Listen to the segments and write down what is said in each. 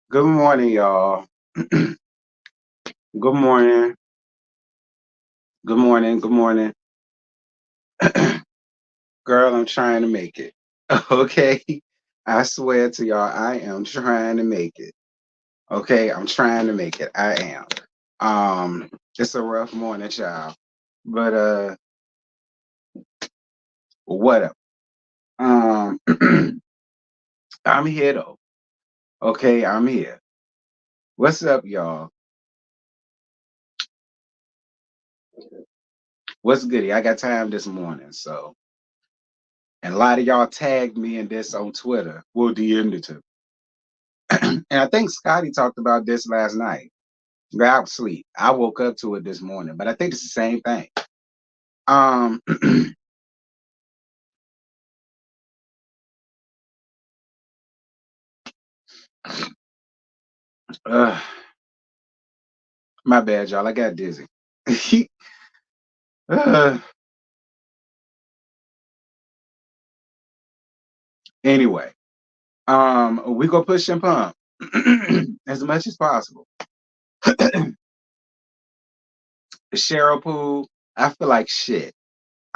Good morning, y'all. Good morning. Good morning. Good morning. Girl, I'm trying to make it. Okay. I swear to y'all, I am trying to make it. Okay. I'm trying to make it. I am. Um, it's a rough morning, child. But what up? Um I'm here though. Okay, I'm here. What's up, y'all? What's goody? I got time this morning, so and a lot of y'all tagged me in this on Twitter. We'll DM it to. And I think Scotty talked about this last night. Girl, I was asleep. I woke up to it this morning, but I think it's the same thing. Um, uh, my bad, y'all. I got dizzy. uh, anyway, we go push and pump as much as possible. Cheryl Poole, I feel like shit.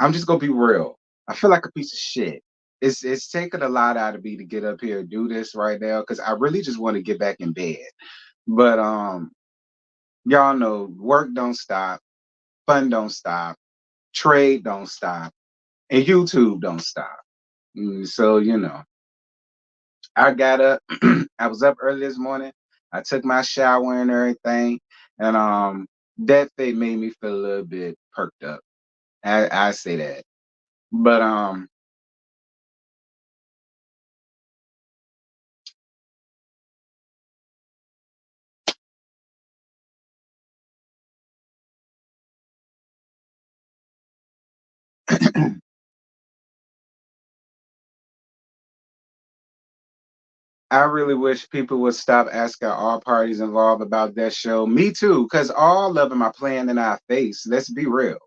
I'm just gonna be real. I feel like a piece of shit. It's taking a lot out of me to get up here and do this right now because I really just want to get back in bed. But y'all know work don't stop, fun don't stop, trade don't stop, and YouTube don't stop. So I got up. I was up early this morning. I took my shower and everything, and that thing made me feel a little bit perked up. I say that, but I really wish people would stop asking all parties involved about that show. Me too, because all of them are playing in our face. Let's be real.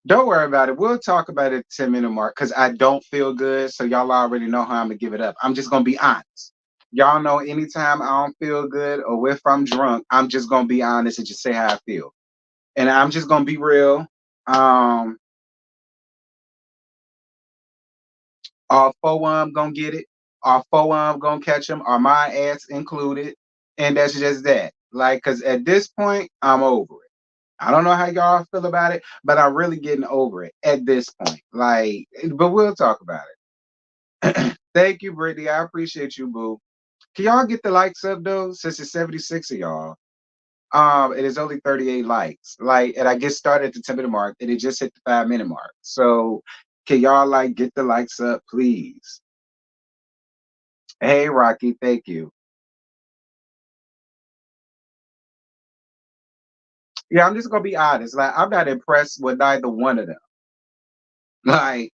Don't worry about it. We'll talk about it at the 10-minute mark because I don't feel good. So y'all already know how I'm gonna give it up. I'm just gonna be honest. Y'all know anytime I don't feel good or if I'm drunk, I'm just gonna be honest and just say how I feel. And I'm just gonna be real. Um, all four of them gonna get it. All four of them gonna catch them, or my ass included. And that's just that. Like, cause at this point, I'm over it. I don't know how y'all feel about it, but I'm really getting over it at this point. Like, but we'll talk about it. Thank you, Brittany. I appreciate you, boo. Can y'all get the likes up though? Since it's 76 of y'all. It is only 38 likes. Like, and I get started at the 10-minute mark, and it just hit the 5-minute mark. So can y'all like get the likes up, please? Hey, Rocky, thank you. Yeah, I'm just gonna be honest. Like, I'm not impressed with neither one of them. Like,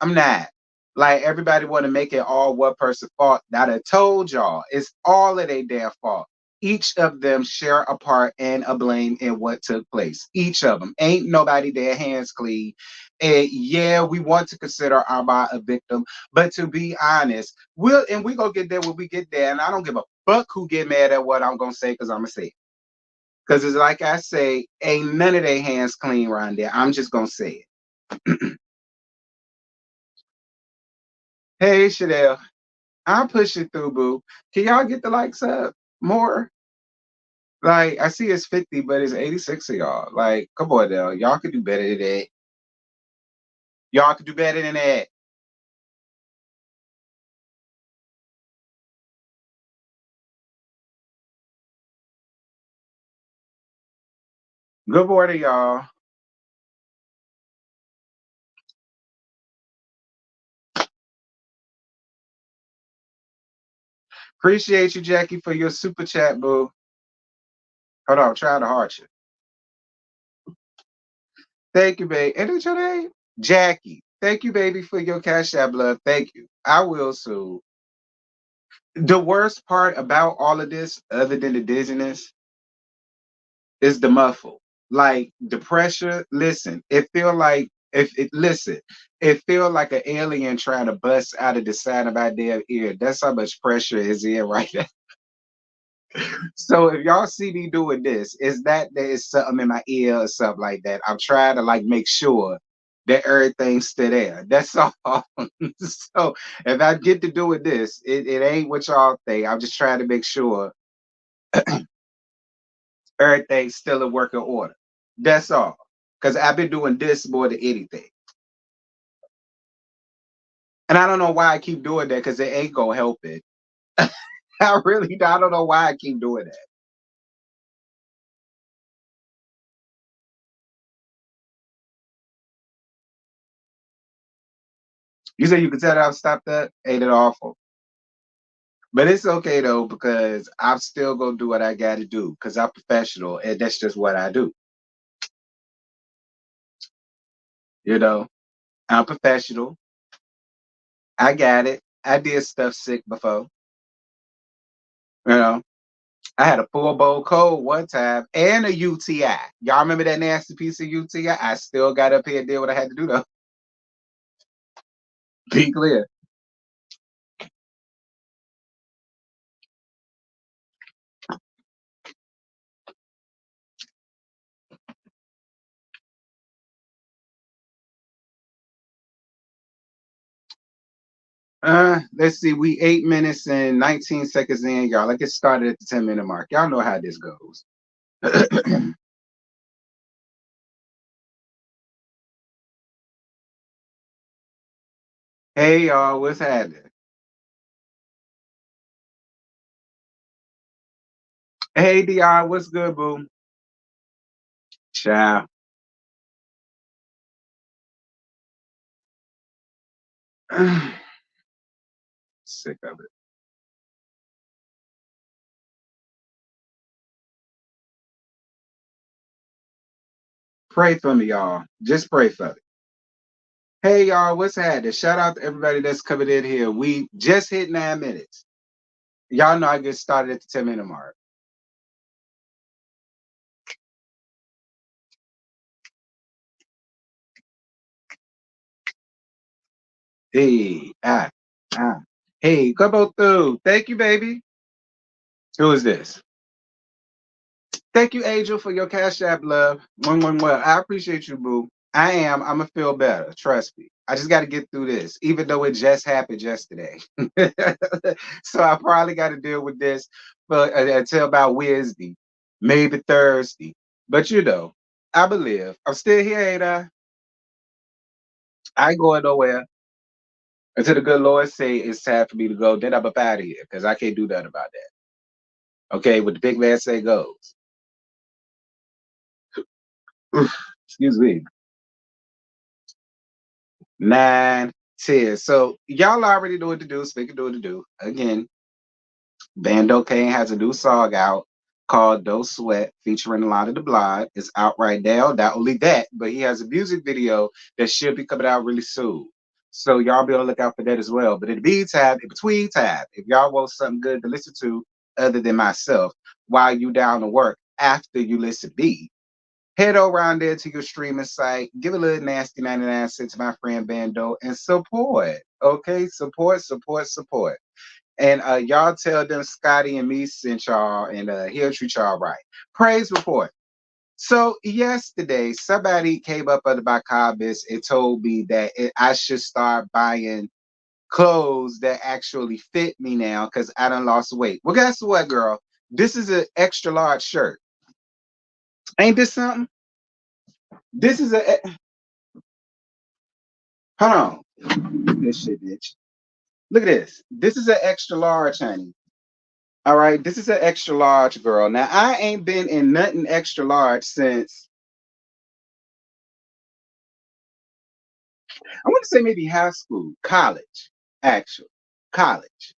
I'm not. Like, everybody want to make it all one person's fault. That I told y'all, it's all of their damn fault. Each of them share a part and a blame in what took place. Each of them. Ain't nobody their hands clean. And yeah, we want to consider our a victim, but to be honest, we gonna get there when we get there. And I don't give a fuck who get mad at what I'm gonna say because I'm gonna say it. Because it's like I say, ain't none of their hands clean around there. I'm just gonna say it. Hey, Chanel. I'll push it through, boo. Can y'all get the likes up more? Like, I see it's 50, but it's 86 of y'all. Like, come on now. Y'all could do better than that. Y'all could do better than that. Good morning, y'all. Appreciate you, Jackie, for your super chat, boo. Hold on, try to heart you. Thank you, babe. And it's your name? Jackie. Thank you, baby, for your cash app love. Thank you. I will soon. The worst part about all of this, other than the dizziness, is the muffle. Like the pressure. Listen, it feel like if it listen, it feel like an alien trying to bust out of the side of my damn ear. That's how much pressure is in right now. So if y'all see me doing this, is that there is something in my ear or something like that? I'm trying to like make sure that everything's still there. That's all. So if I get to doing this, it ain't what y'all think. I'm just trying to make sure everything's still in working order. That's all. Because I've been doing this more than anything. And I don't know why I keep doing that because it ain't gonna help it. I don't know why I keep doing that. You say you can tell that I've stopped that? Ain't it awful? But it's okay though, because I'm still gonna do what I gotta do because I'm professional and that's just what I do. You know, I'm professional. I got it. I did stuff sick before. You know, I had a full bowl cold one time and a UTI. Y'all remember that nasty piece of UTI? I still got up here and did what I had to do though. Be clear. Let's see. We 8 minutes and 19 seconds in, y'all. Let's get started at the 10-minute mark. Y'all know how this goes. Hey y'all, what's happening? Hey Dion, what's good, boo? Ciao. Sick of it. Pray for me, y'all. Just pray for me. Hey y'all, what's happening? Shout out to everybody that's coming in here. We just hit 9 minutes. Y'all know I get started at the 10-minute mark. Hey, ah. Hey, come on through. Thank you, baby. Who is this? Thank you, Angel, for your cash app, love. One. I appreciate you, boo. I'm gonna feel better. Trust me. I just got to get through this, even though it just happened yesterday. So I probably got to deal with this for until about Wednesday, maybe Thursday. But I believe I'm still here, ain't I? I ain't going nowhere until the good Lord say it's time for me to go. Then I'm up out of here because I can't do nothing about that. Okay, what the big man say goes. Excuse me. 9, 10. So y'all already know what to do. Speaking of what to do. Again, Bando Kane has a new song out called Don't Sweat featuring a lot of the Blood. It's out right now. Not only that, but he has a music video that should be coming out really soon. So y'all be on the lookout for that as well. But in the meantime, in between time, if y'all want something good to listen to other than myself while you down to work after you listen to me, head over around there to your streaming site, give a little nasty 99 cents to my friend Bando and support. Okay, support. And y'all tell them Scotty and me sent y'all, and he'll treat y'all right. Praise report. So yesterday, somebody came up under my comments and told me that I should start buying clothes that actually fit me now because I done lost weight. Well, guess what, girl? This is an extra large shirt. Ain't this something? This is hold on. Look at this shit, bitch. Look at this. This is an extra large, honey. All right, this is an extra large, girl. Now I ain't been in nothing extra large since I want to say maybe high school, college, actually, college.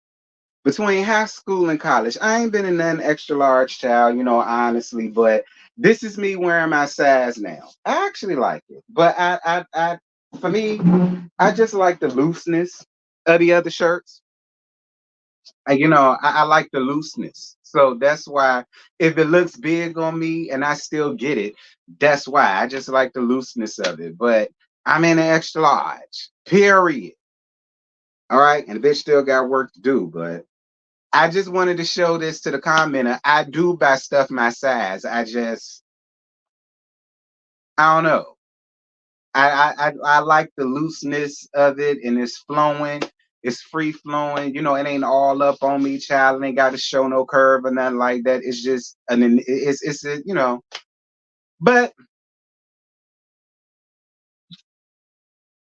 Between high school and college, I ain't been in nothing extra large, child. Honestly. But this is me wearing my size now. I actually like it, but for me, I just like the looseness of the other shirts. I like the looseness. So that's why if it looks big on me and I still get it, that's why I just like the looseness of it. But I'm in an extra large, period. All right. And the bitch still got work to do, but I just wanted to show this to the commenter. I do buy stuff my size. I don't know. I like the looseness of it, and it's flowing. It's free flowing. You know, it ain't all up on me, child. It ain't got to show no curve or nothing like that. It's just, and then it's you know. But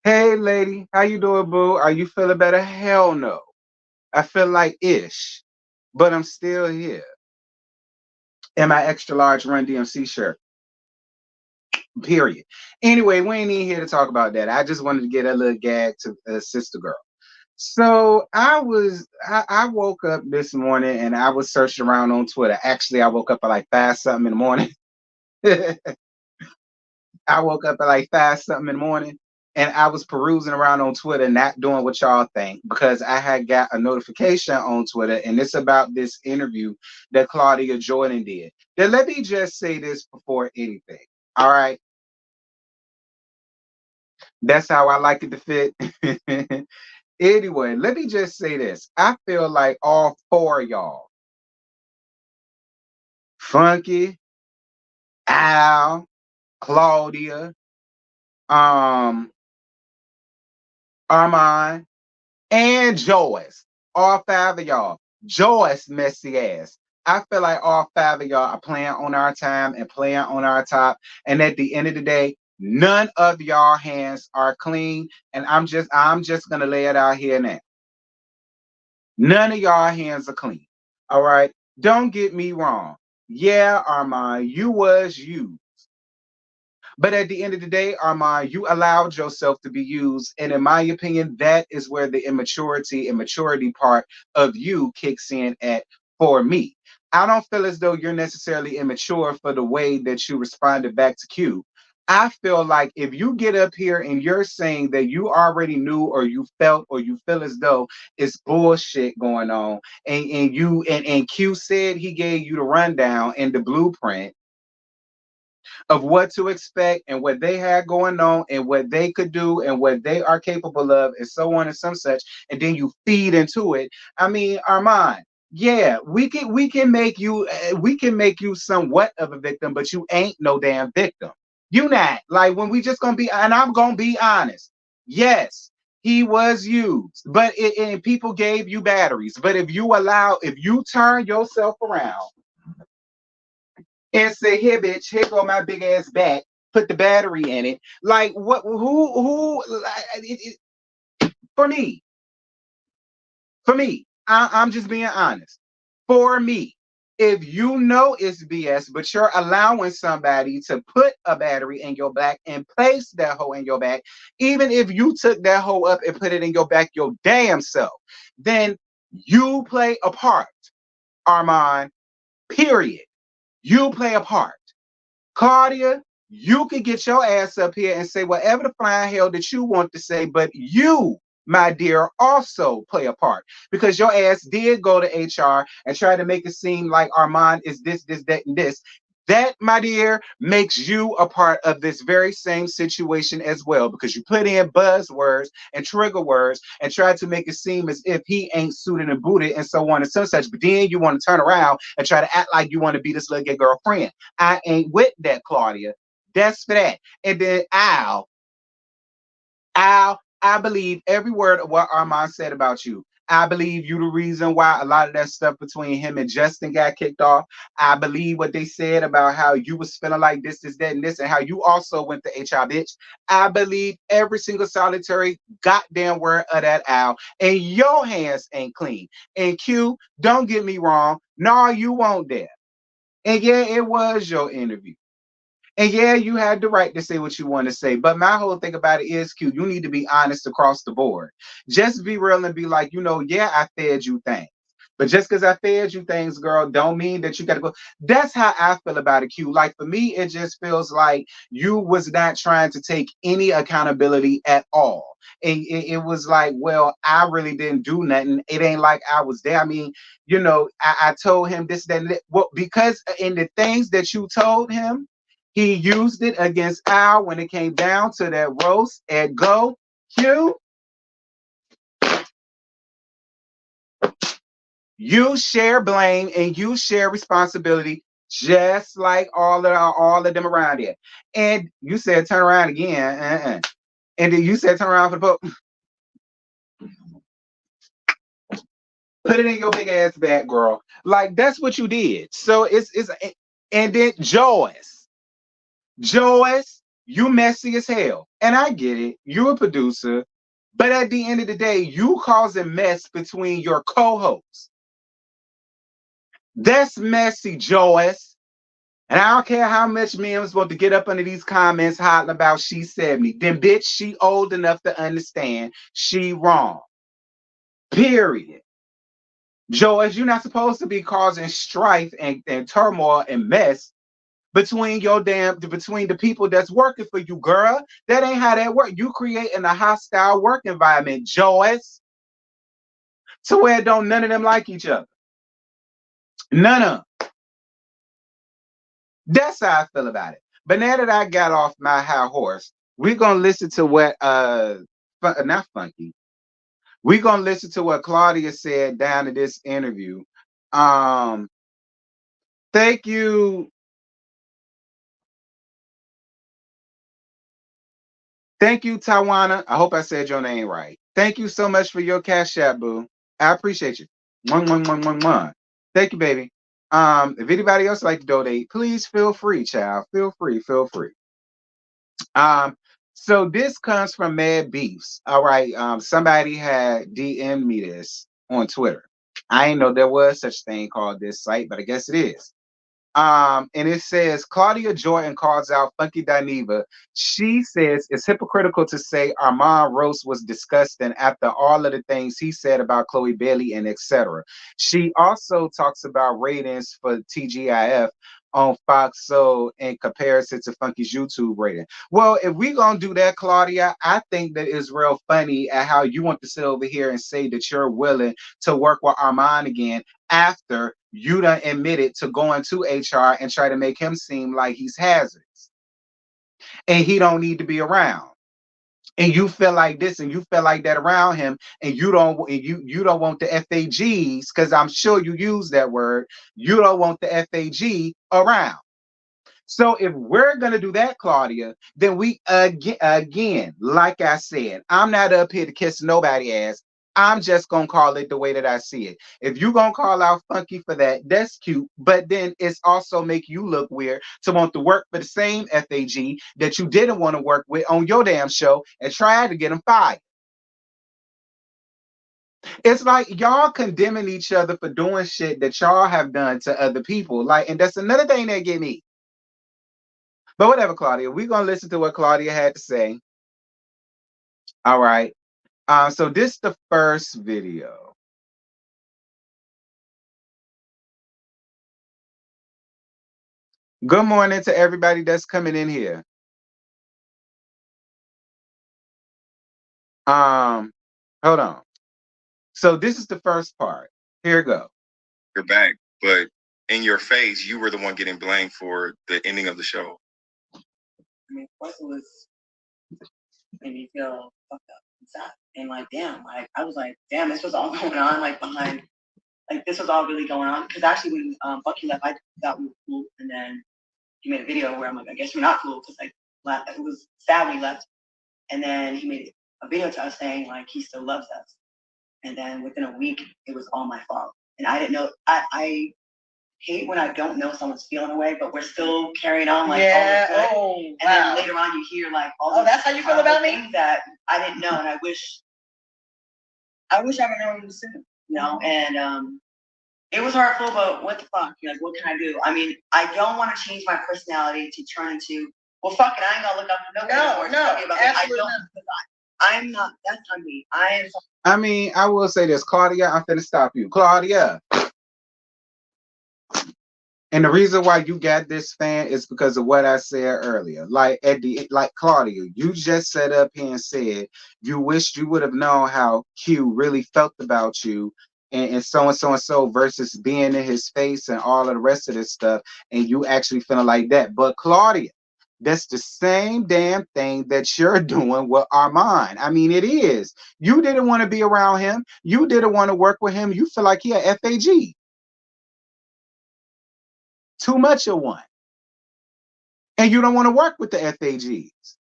hey, lady, how you doing, boo? Are you feeling better? Hell no. I feel like ish, but I'm still here. In my extra large Run DMC shirt. Period. Anyway, we ain't even here to talk about that. I just wanted to get a little gag to sister girl. So I woke up this morning and I was searching around on Twitter. Actually, I woke up at like 5 something in the morning. I woke up at like 5 something in the morning and I was perusing around on Twitter, not doing what y'all think, because I had got a notification on Twitter and it's about this interview that Claudia Jordan did. Now, let me just say this before anything. All right. That's how I like it to fit. Anyway, let me just say this. I feel like all four of y'all, Funky, Al, Claudia, um, Armand, and Joyce, all five of y'all, Joyce messy ass. I feel like all five of y'all are playing on our time and playing on our top. And at the end of the day, none of y'all hands are clean. And I'm just gonna lay it out here now. None of y'all hands are clean. All right. Don't get me wrong. Yeah, Armand, you was you. But at the end of the day, Armand, you allowed yourself to be used. And in my opinion, that is where the immaturity and maturity part of you kicks in at for me. I don't feel as though you're necessarily immature for the way that you responded back to Q. I feel like if you get up here and you're saying that you already knew or you felt or you feel as though it's bullshit going on, and Q said he gave you the rundown and the blueprint of what to expect and what they had going on and what they could do and what they are capable of and so on and some such, and then you feed into it. I mean, Armand, yeah, we can make you somewhat of a victim, but you ain't no damn victim. You not. Like, when we just gonna be, and I'm gonna be honest, yes, he was used, but and people gave you batteries. But if you turn yourself around and say, "Here, bitch, here go my big ass back. Put the battery in it." Like, what? For me, I'm just being honest. For me, if you know it's BS, but you're allowing somebody to put a battery in your back and place that hoe in your back, even if you took that hoe up and put it in your back your damn self, then you play a part, Armand. Period. You play a part. Claudia, you can get your ass up here and say whatever the flying hell that you want to say, but you, my dear, also play a part, because your ass did go to HR and try to make it seem like Armand is this, this, that, and this. That, my dear, makes you a part of this very same situation as well, because you put in buzzwords and trigger words and try to make it seem as if he ain't suited and booted and so on and so such. But then you want to turn around and try to act like you want to be this little gay girlfriend. I ain't with that, Claudia. That's for that. And then Al, I believe every word of what Armand said about you. I believe you the reason why a lot of that stuff between him and Justin got kicked off. I believe what they said about how you was feeling like this, that, and this, and how you also went to HR, bitch. I believe every single solitary goddamn word of that, Al. And your hands ain't clean. And Q, don't get me wrong. No, you won't there. And yeah, it was your interview. And yeah, you had the right to say what you want to say. But my whole thing about it is, Q, you need to be honest across the board. Just be real and be like, yeah, I fed you things. But just because I fed you things, girl, don't mean that you got to go. That's how I feel about it, Q. Like, for me, it just feels like you was not trying to take any accountability at all. And it was like, well, I really didn't do nothing. It ain't like I was there. I mean, I told him this, that, and that. Well, because in the things that you told him, he used it against Al when it came down to that roast at Go. Q, You share blame and you share responsibility, just like all of them around here. And you said turn around again, and then you said turn around for the boat. Put it in your big ass bag, girl. Like that's what you did. So it's and then Joyce, you messy as hell. And I get it. You're a producer. But at the end of the day, you causing mess between your co-hosts. That's messy, Joyce. And I don't care how much men was supposed to get up under these comments hollering about she 70. Then bitch, she old enough to understand she wrong. Period. Joyce, you're not supposed to be causing strife and turmoil and mess between between the people that's working for you, girl. That ain't how that work. You creating a hostile work environment, Joyce, to where don't none of them like each other. None of them. That's how I feel about it. But now that I got off my high horse, we're gonna listen to what not Funky. We're gonna listen to what Claudia said down in this interview. Um, thank you. Thank you, Tawana. I hope I said your name right. Thank you so much for your cash app, boo. I appreciate you. One. Thank you, baby. If anybody else like to donate, please feel free, child. Feel free. Um, so this comes from Mad Beefs. All right. Somebody had DM'd me this on Twitter. I didn't know there was such thing called this site, but I guess it is. And it says Claudia Jordan calls out Funky Dineva. She says it's hypocritical to say Armand Roast was disgusting after all of the things he said about Chloe Bailey and etc. She also talks about ratings for TGIF on Fox Soul in comparison to Funky's YouTube rating. Well, if we gonna do that, Claudia, I think that is real funny at how you want to sit over here and say that you're willing to work with Armand again after you done admitted to going to HR and try to make him seem like he's hazardous and he don't need to be around. And you feel like this and you feel like that around him, and you don't want the FAGs, because I'm sure you use that word. You don't want the FAG around. So if we're gonna do that, Claudia, then we again, like I said, I'm not up here to kiss nobody ass. I'm just gonna call it the way that I see it. If you gonna call out Funky for that, that's cute. But then it's also make you look weird to want to work for the same FAG that you didn't want to work with on your damn show and try to get them fired. It's like y'all condemning each other for doing shit that y'all have done to other people. Like, and that's another thing that get me. But whatever, Claudia, we're gonna listen to what Claudia had to say. All right. So this is the first video. Good morning to everybody that's coming in here. Hold on. So this is the first part. Here we go. You're back, but in your face, you were the one getting blamed for the ending of the show. I mean, first it was made me feel fucked up inside. And like, damn, like I was like, damn, this was all going on, like behind, like this was all really going on. Because actually when Bucky left, I thought we were cool, and then he made a video where I'm like, I guess we're not cool, because like it was sad when he left. And then he made a video to us saying like he still loves us. And then within a week, it was all my fault. And I didn't know. I hate when I don't know someone's feeling away, but we're still carrying on like all this good. And then later on, you hear like all that's how you feel about me? That I didn't know, and I wish I would know you sooner. You know, and it was hurtful, but what the fuck? Like, what can I do? I mean, I don't want to change my personality to turn into, well, fuck it, I ain't gonna look up for nobody. No, absolutely not. I'm not. That's on me. I mean, I will say this, Claudia. I'm finna stop you, Claudia. And the reason why you got this fan is because of what I said earlier. Like Claudia, you just sat up here and said you wished you would have known how Q really felt about you and so and so and so versus being in his face and all of the rest of this stuff, and you actually feeling like that. But Claudia, That's the same damn thing that you're doing with Armand. I mean, it is. You didn't want to be around him. You didn't want to work with him. You feel like he a FAG. Too much of one. And you don't want to work with the FAGs.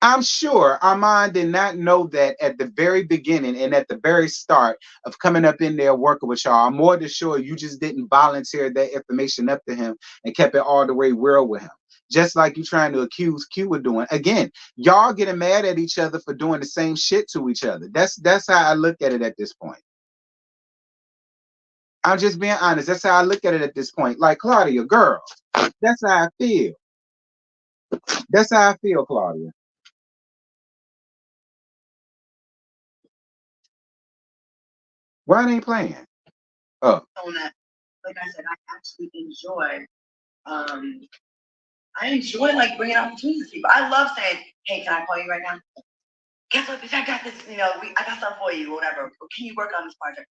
I'm sure Armand did not know that at the very beginning and at the very start of coming up in there working with y'all. I'm more than sure you just didn't volunteer that information up to him and kept it all the way real with him. Just like you trying to accuse Q of doing. Again, y'all getting mad at each other for doing the same shit to each other. That's how I look at it at this point. I'm just being honest. That's how I look at it at this point. Like, Claudia, girl, that's how I feel. That's how I feel, Claudia. Why ain't playing? Oh. Like I said, I actually enjoy I enjoy like bringing opportunities to people. I love saying, "Hey, can I call you right now? Guess what, bitch? I got this. I got something for you, or whatever. Or can you work on this project?"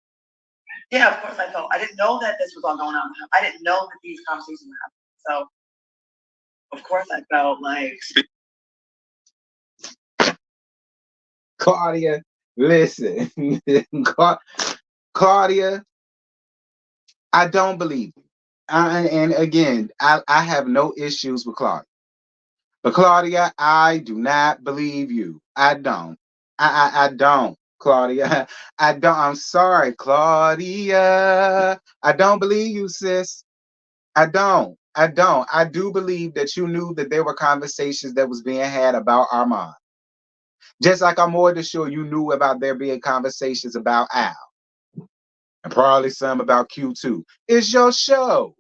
Yeah, of course I felt. I didn't know that this was all going on. I didn't know that these conversations were happening. So, of course, I felt like. Claudia, listen, Claudia, I don't believe you. And again, I have no issues with Claudia. But Claudia, I do not believe you. I don't. I don't, Claudia. I don't. I'm sorry, Claudia. I don't believe you, sis. I don't. I don't. I do believe that you knew that there were conversations that was being had about Armand. Just like I'm more than sure you knew about there being conversations about Al. And probably some about Q2. It's your show.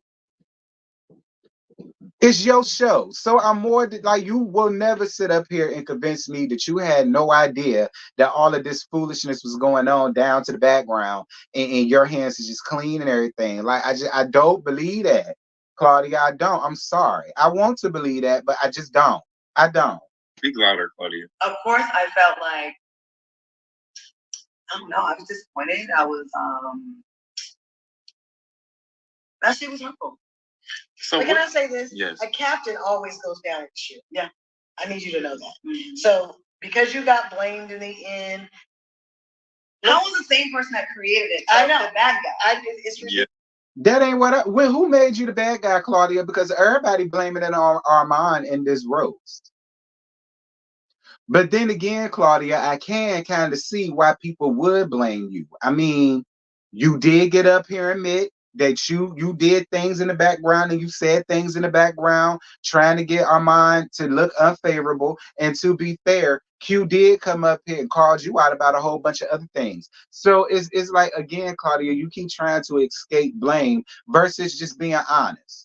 It's your show. So I'm more like, you will never sit up here and convince me that you had no idea that all of this foolishness was going on down to the background and your hands is just clean and everything. Like, I don't believe that, Claudia. I don't. I'm sorry. I want to believe that, but I just don't. I don't. Speak louder, Claudia. Of course, I felt like, I don't know, I was disappointed. I was that shit was hurtful. So can I say this? Yes. A captain always goes down at the ship. Yeah. I need you to know that. Mm-hmm. So because you got blamed in the end, how was the same person that created it? I know. The bad guy. It's ridiculous. Yeah. That ain't what who made you the bad guy, Claudia? Because everybody blaming it on Armand in this roast. But then again, Claudia, I can kind of see why people would blame you. I mean, you did get up here and admit that you did things in the background and you said things in the background trying to get Armand to look unfavorable. And to be fair, Q did come up here and called you out about a whole bunch of other things. So it's like, again, Claudia, you keep trying to escape blame versus just being honest.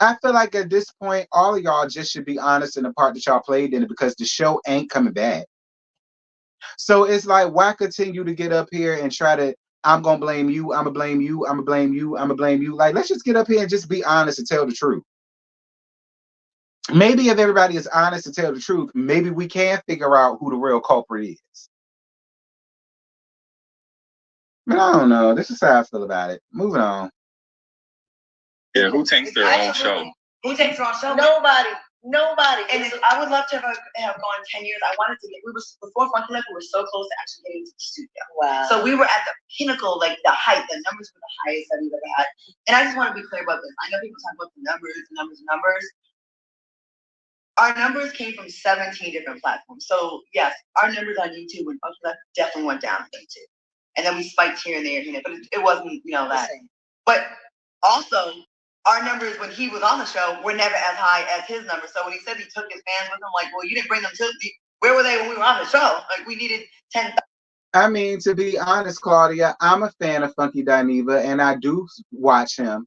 I feel like at this point, all of y'all just should be honest in the part that y'all played in it, because the show ain't coming back. So it's like, why continue to get up here and try to, I'm gonna blame you, I'm gonna blame you, I'm gonna blame you, I'm gonna blame you. Like, let's just get up here and just be honest and tell the truth. Maybe if everybody is honest and tell the truth, maybe we can figure out who the real culprit is. But I don't know. This is how I feel about it. Moving on. Yeah, who takes their own show? Who takes their own show? Nobody. And I would love to have gone 10 years. I wanted to get, before Funky Life, we were so close to actually getting to the studio. Wow. So we were at the pinnacle, like the height, the numbers were the highest that we've ever had. And I just want to be clear about this. I know people talk about the numbers. Our numbers came from 17 different platforms. So yes, our numbers on YouTube and Funky Life definitely went down on YouTube. And then we spiked here and there, but it wasn't, that. But also, our numbers when he was on the show were never as high as his numbers. So when he said he took his fans with him, like, well, you didn't bring them to me. Where were they when we were on the show? Like, we needed 10,000. I mean, to be honest, Claudia, I'm a fan of Funky Dineva and I do watch him.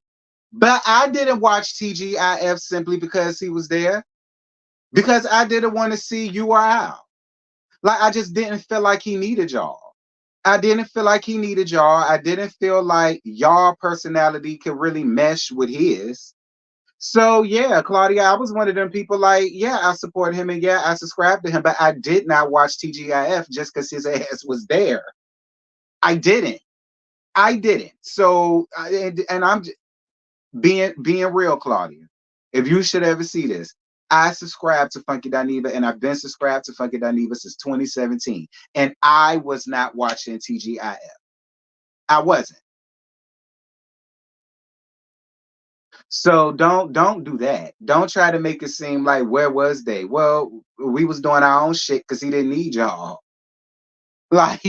But I didn't watch TGIF simply because he was there. Because I didn't want to see you or Al. Like, I just didn't feel like he needed y'all. I didn't feel like he needed y'all. I didn't feel like y'all personality could really mesh with his. So yeah, Claudia, I was one of them people like, yeah, I support him and yeah, I subscribe to him, but I did not watch TGIF just because his ass was there. I didn't. So, and I'm being real, Claudia. If you should ever see this, I subscribe to Funky Dineva, and I've been subscribed to Funky Dineva since 2017. And I was not watching TGIF. I wasn't. So don't do that. Don't try to make it seem like where was they? Well, we was doing our own shit because he didn't need y'all. Like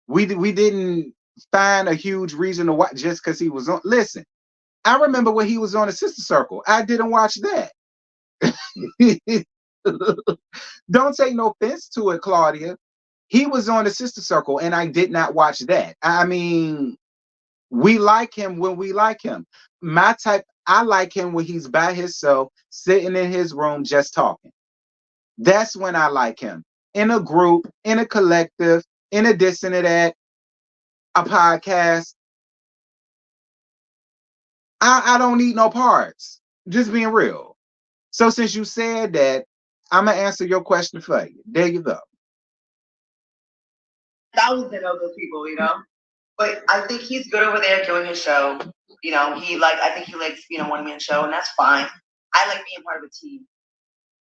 we didn't find a huge reason to watch just because he was on. Listen, I remember when he was on a Sister Circle. I didn't watch that. Don't take no offense to it, Claudia. He was on the Sister Circle, and I did not watch that. I mean, we like him when we like him. My type, I like him when he's by himself, sitting in his room, just talking. That's when I like him. In a group, in a collective, in a this and a that, a podcast. I don't need no parts. Just being real. So since you said that, I'm gonna answer your question for you. There you go. Thousands of those people, you know. But I think he's good over there doing his show. You know, I think he likes being a one-man show, and that's fine. I like being part of a team.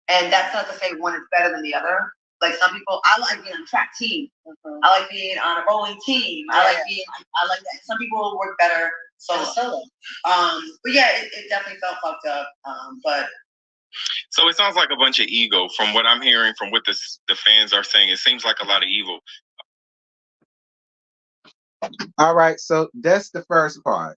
And that's not to say one is better than the other. Like some people, I like being on a track team. I like being on a bowling team. I like that. Some people work better solo. But yeah, it definitely felt fucked up. But so it sounds like a bunch of ego from what I'm hearing, from what the fans are saying. It seems like a lot of evil. All right, so that's the first part.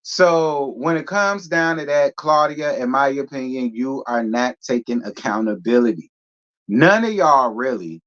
So when it comes down to that, Claudia, in my opinion, you are not taking accountability. None of y'all really.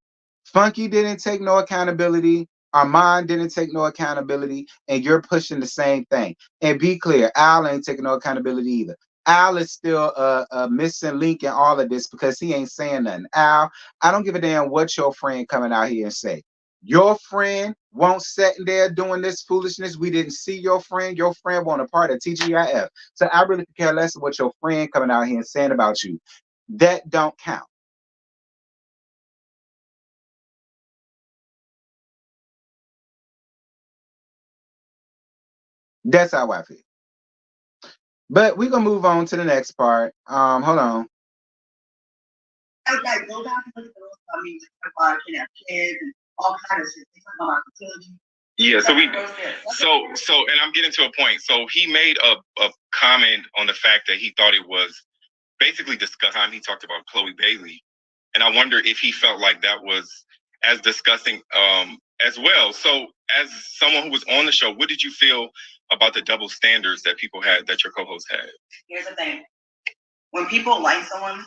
Funky didn't take no accountability. Armand didn't take no accountability, and you're pushing the same thing. And be clear, Al ain't taking no accountability either. Al is still a missing link in all of this because he ain't saying nothing. Al, I don't give a damn what your friend coming out here and say. Your friend won't sit there doing this foolishness. We didn't see your friend. Your friend won't a part of TGIF. So I really could care less of what your friend coming out here and saying about you. That don't count. That's how I feel. But we're gonna move on to the next part. Hold on. I go back and look at those. I mean, I can have kids and all kinds of shit. They talk about fertility. Yeah, and I'm getting to a point. So he made a comment on the fact that he thought it was basically disgusting. He talked about Chloe Bailey, and I wonder if he felt like that was as disgusting as well. So as someone who was on the show, what did you feel about the double standards that people had, that your co-host had? Here's the thing. When people like someone,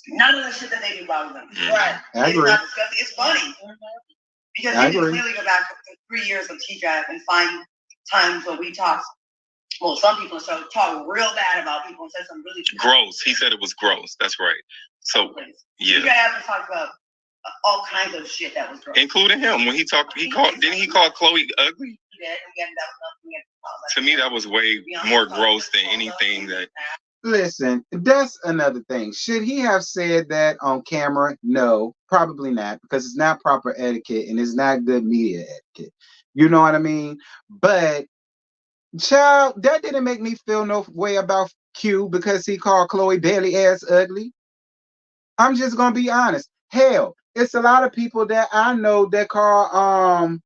none of the shit that they do bothers them. Right. It's not disgusting. It's funny. Because you can clearly go back to 3 years of TGIF and find times where we talked. Well, some people talk real bad about people and said some really gross. He said it was gross. That's right. So yeah. TGIF talked about all kinds of shit that was gross, including him when he talked. Didn't he call Chloe ugly? He did. To me, that was way more gross than anything that. Listen, that's another thing. Should he have said that on camera? No, probably not, because it's not proper etiquette and it's not good media etiquette. You know what I mean? But, child, that didn't make me feel no way about Q because he called Chloe Bailey ass ugly. I'm just gonna be honest. Hell, it's a lot of people that I know that call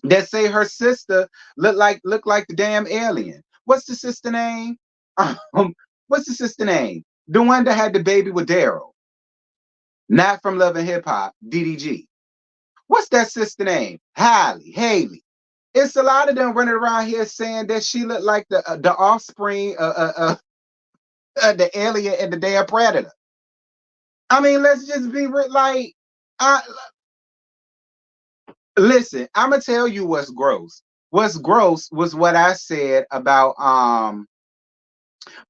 that say her sister look like the damn alien. What's the sister name? What's the sister name? The one that had the baby with Daryl. Not from Love and Hip Hop, DDG. What's that sister name? Haley. It's a lot of them running around here saying that she looked like the offspring the alien and the damn predator. I mean, let's just be like, listen, I'm gonna tell you what's gross. What's gross was what I said about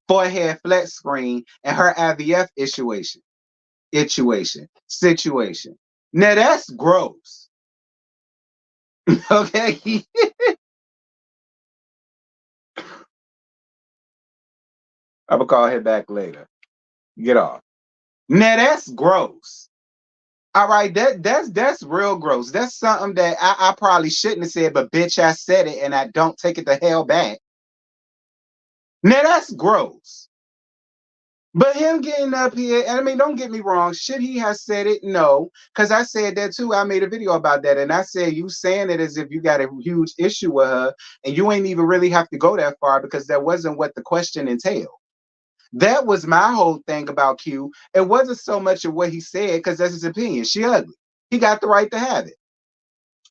forehead flat screen and her IVF situation. Now that's gross. Okay. I'm gonna call him back later. Get off. Now that's gross. All right, that's real gross. That's something that I probably shouldn't have said, but bitch, I said it and I don't take it the hell back. Now that's gross. But him getting up here, and I mean, don't get me wrong, should he have said it? No, because I said that too. I made a video about that, and I said you saying it as if you got a huge issue with her, and you ain't even really have to go that far because that wasn't what the question entailed. That was my whole thing about Q. It wasn't so much of what he said, because that's his opinion. She ugly. He got the right to have it.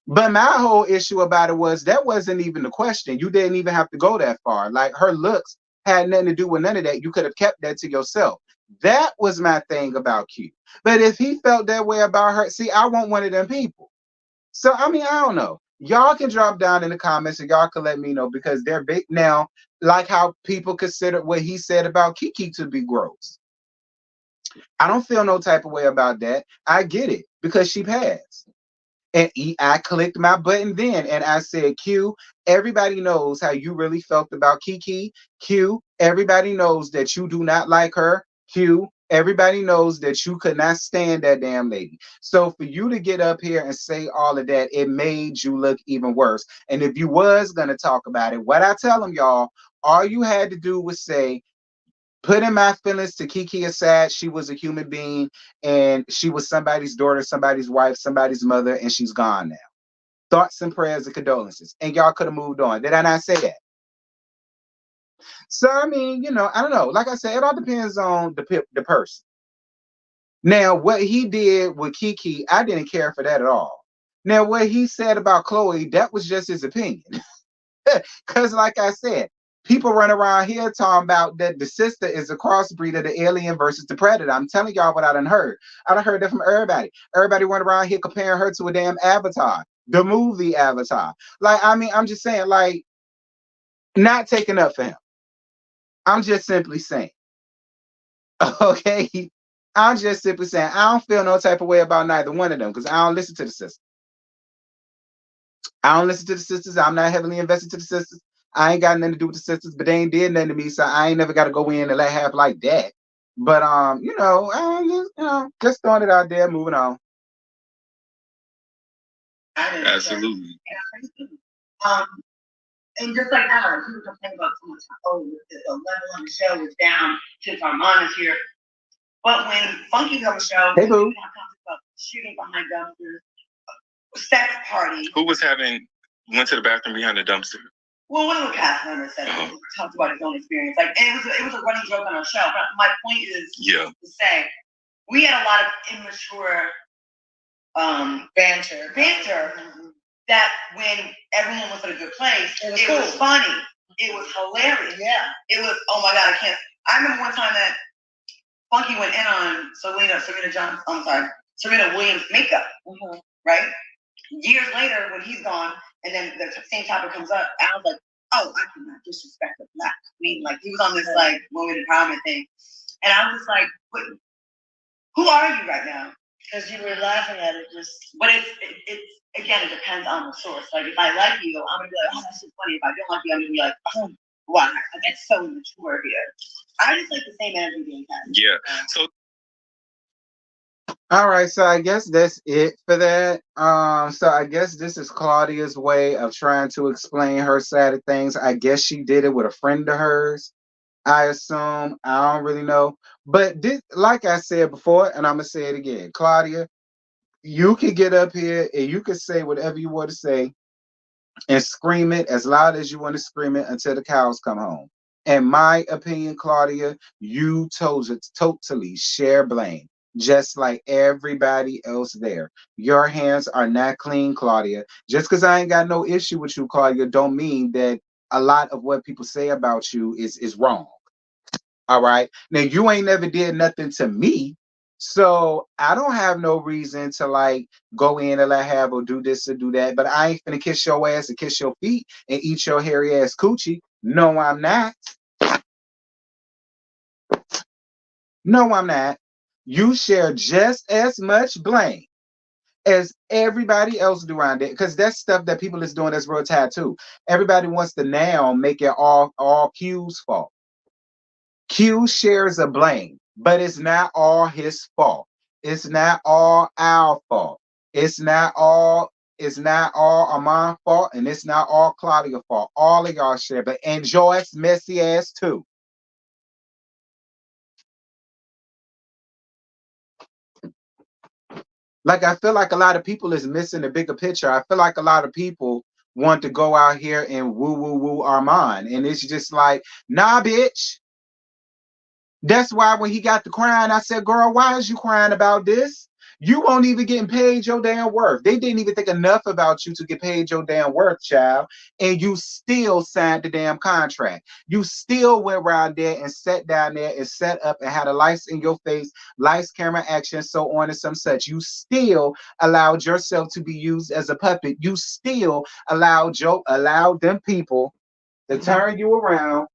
But my whole issue about it was that wasn't even the question. You didn't even have to go that far. Like her looks had nothing to do with none of that. You could have kept that to yourself. That was my thing about Q. But if he felt that way about her, see, I want one of them people. So I mean, I don't know. Y'all can drop down in the comments and y'all can let me know because they're big now, like how people consider what he said about Kiki to be gross. I don't feel no type of way about that. I get it because she passed. And I clicked my button then and I said, Q, everybody knows how you really felt about Kiki. Q, everybody knows that you do not like her. Q, everybody knows that you could not stand that damn lady. So for you to get up here and say all of that, it made you look even worse. And if you was going to talk about it, what I tell them, y'all, all you had to do was say, putting my feelings to Kiki aside, she was a human being and she was somebody's daughter, somebody's wife, somebody's mother, and she's gone now. Thoughts and prayers and condolences. And y'all could have moved on. Did I not say that? So, I mean, I don't know. Like I said, it all depends on the person. Now, what he did with Kiki, I didn't care for that at all. Now, what he said about Chloe, that was just his opinion. Because, like I said, people run around here talking about that the sister is a crossbreed of the alien versus the predator. I'm telling y'all what I done heard. I done heard that from everybody. Everybody run around here comparing her to a damn Avatar, the movie Avatar. Like, I mean, I'm just saying, like, not taking up for him. I'm just simply saying. Okay? I'm just simply saying, I don't feel no type of way about neither one of them because I don't listen to the sister. I don't listen to the sisters. I'm not heavily invested to the sisters. I ain't got nothing to do with the sisters, but they ain't did nothing to me, so I ain't never got to go in and let half like that. But just throwing it out there, moving on. Absolutely. And just like Aaron, he was complaining about so much. Oh, the level on the show was down since Armand is here. But when Funky comes on the show, hey, boo. About shooting behind dumpsters, sex party. Who went to the bathroom behind the dumpster? Well, one of the cast members said he talked about his own experience. Like, and it was a running joke on our show. But my point is to say we had a lot of immature banter. That when everyone was in a good place, it was funny. It was hilarious. Yeah. It was, oh my God, I remember one time that Funky went in on Serena Williams' makeup, right? Years later, when he's gone, and then the same topic comes up, I was like, oh, I cannot disrespect the Black queen. Like, he was on this, like, women empowerment thing. And I was just like, who are you right now? Because you were laughing at it but it's again, it depends on the source. Like, if I like you, I'm gonna be like, oh, that's so funny. If I don't like you, I'm gonna be like, oh, wow, that's so immature here. I just like the same energy being had. Yeah. So all right, so I guess that's it for that. So I guess this is Claudia's way of trying to explain her side of things. I guess she did it with a friend of hers. I assume. I don't really know. But this, like I said before, and I'm gonna say it again, Claudia, you can get up here and you can say whatever you want to say and scream it as loud as you want to scream it until the cows come home. In my opinion, Claudia, you totally share blame, just like everybody else there. Your hands are not clean, Claudia. Just because I ain't got no issue with you, Claudia, don't mean that a lot of what people say about you is wrong. All right. Now you ain't never did nothing to me. So I don't have no reason to like go in and let have or do this or do that. But I ain't finna kiss your ass and kiss your feet and eat your hairy ass coochie. No, I'm not. No, I'm not. You share just as much blame as everybody else do around it. Because that's stuff that people is doing that's real tattoo. Everybody wants to now make it all Q's fault. Q shares a blame, but it's not all his fault. It's not all our fault. It's not all Armand's fault, and it's not all Claudia's fault. All of y'all share, but and Joyce messy ass too. Like I feel like a lot of people is missing the bigger picture. I feel like a lot of people want to go out here and woo woo woo Armand, and it's just like, nah, bitch. That's why when he got to crying, I said, girl, why is you crying about this? You won't even getting paid your damn worth. They didn't even think enough about you to get paid your damn worth, child. And you still signed the damn contract. You still went around there and sat down there and set up and had a lights in your face, lights, camera, action, so on and some such. You still allowed yourself to be used as a puppet. You still allowed them people to turn you around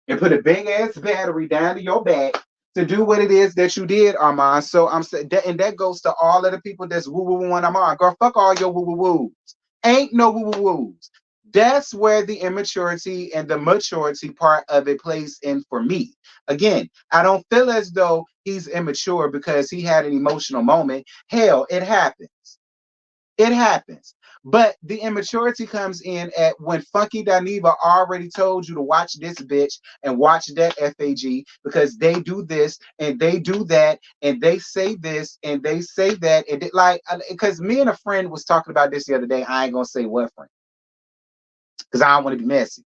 and put a big ass battery down to your back to do what it is that you did, Armand. So I'm saying that, and that goes to all of the people that's woo woo woo on Armand. Girl, fuck all your woo woo woos. Ain't no woo woo woos. That's where the immaturity and the maturity part of it plays in for me. Again, I don't feel as though he's immature because he had an emotional moment. Hell, it happens. It happens. But the immaturity comes in at when Funky Dineva already told you to watch this bitch and watch that FAG because they do this and they do that and they say this and they say that. And like, because me and a friend was talking about this the other day. I ain't going to say what friend because I don't want to be messy.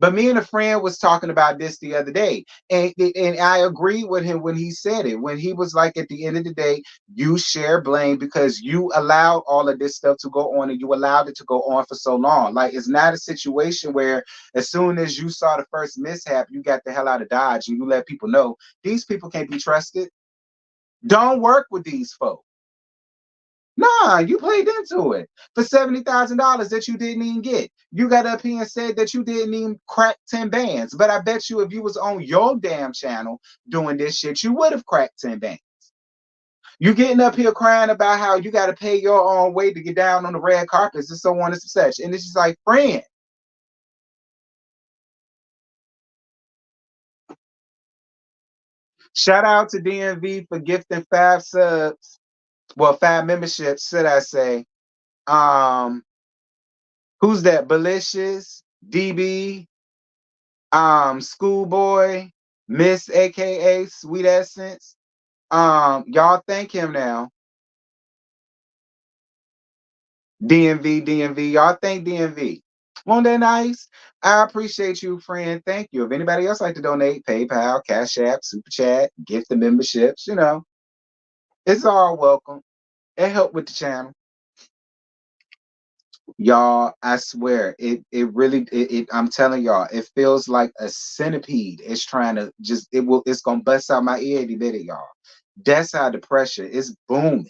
But me and a friend was talking about this the other day, and I agree with him when he said it. When he was like, at the end of the day, you share blame because you allowed all of this stuff to go on, and you allowed it to go on for so long. Like, it's not a situation where as soon as you saw the first mishap, you got the hell out of Dodge and you let people know these people can't be trusted. Don't work with these folks. Nah, you played into it for $70,000 that you didn't even get. You got up here and said that you didn't even crack 10 bands. But I bet you if you was on your damn channel doing this shit, you would have cracked 10 bands. You getting up here crying about how you got to pay your own way to get down on the red carpets and so on and such. And it's just like, friend. Shout out to DMV for gifting 5 subs. Well, 5 memberships, should I say. Um, who's that? Belicious, DB, Schoolboy, Miss aka Sweet Essence. Y'all thank him now. DMV. Y'all thank DMV. Wasn't that nice? I appreciate you, friend. Thank you. If anybody else like to donate, PayPal, Cash App, Super Chat, gift the memberships, it's all welcome. It helped with the channel. Y'all, I swear, it really I'm telling y'all, it feels like a centipede. It's trying to it's gonna bust out my ear any minute, y'all. That's how the pressure is booming.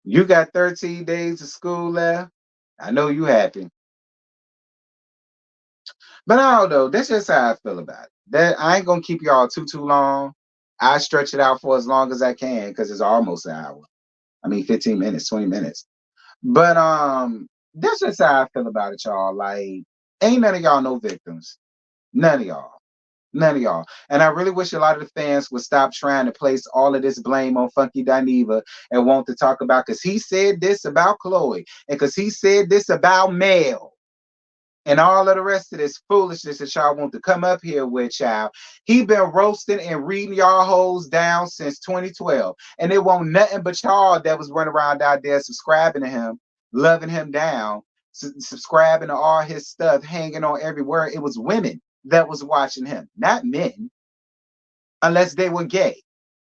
You got 13 days of school left. I know you happy. But I don't know. That's just how I feel about it. That I ain't gonna keep y'all too long. I stretch it out for as long as I can because it's almost an hour. I mean 15 minutes, 20 minutes. But that's just how I feel about it, y'all. Like, ain't none of y'all no victims. None of y'all. None of y'all. And I really wish a lot of the fans would stop trying to place all of this blame on Funky Dineva and want to talk about because he said this about Chloe and because he said this about Mel and all of the rest of this foolishness that y'all want to come up here with, y'all. He been roasting and reading y'all hoes down since 2012. And it won't nothing but y'all that was running around out there subscribing to him, loving him down, subscribing to all his stuff, hanging on every word. It was women that was watching him, not men, unless they were gay.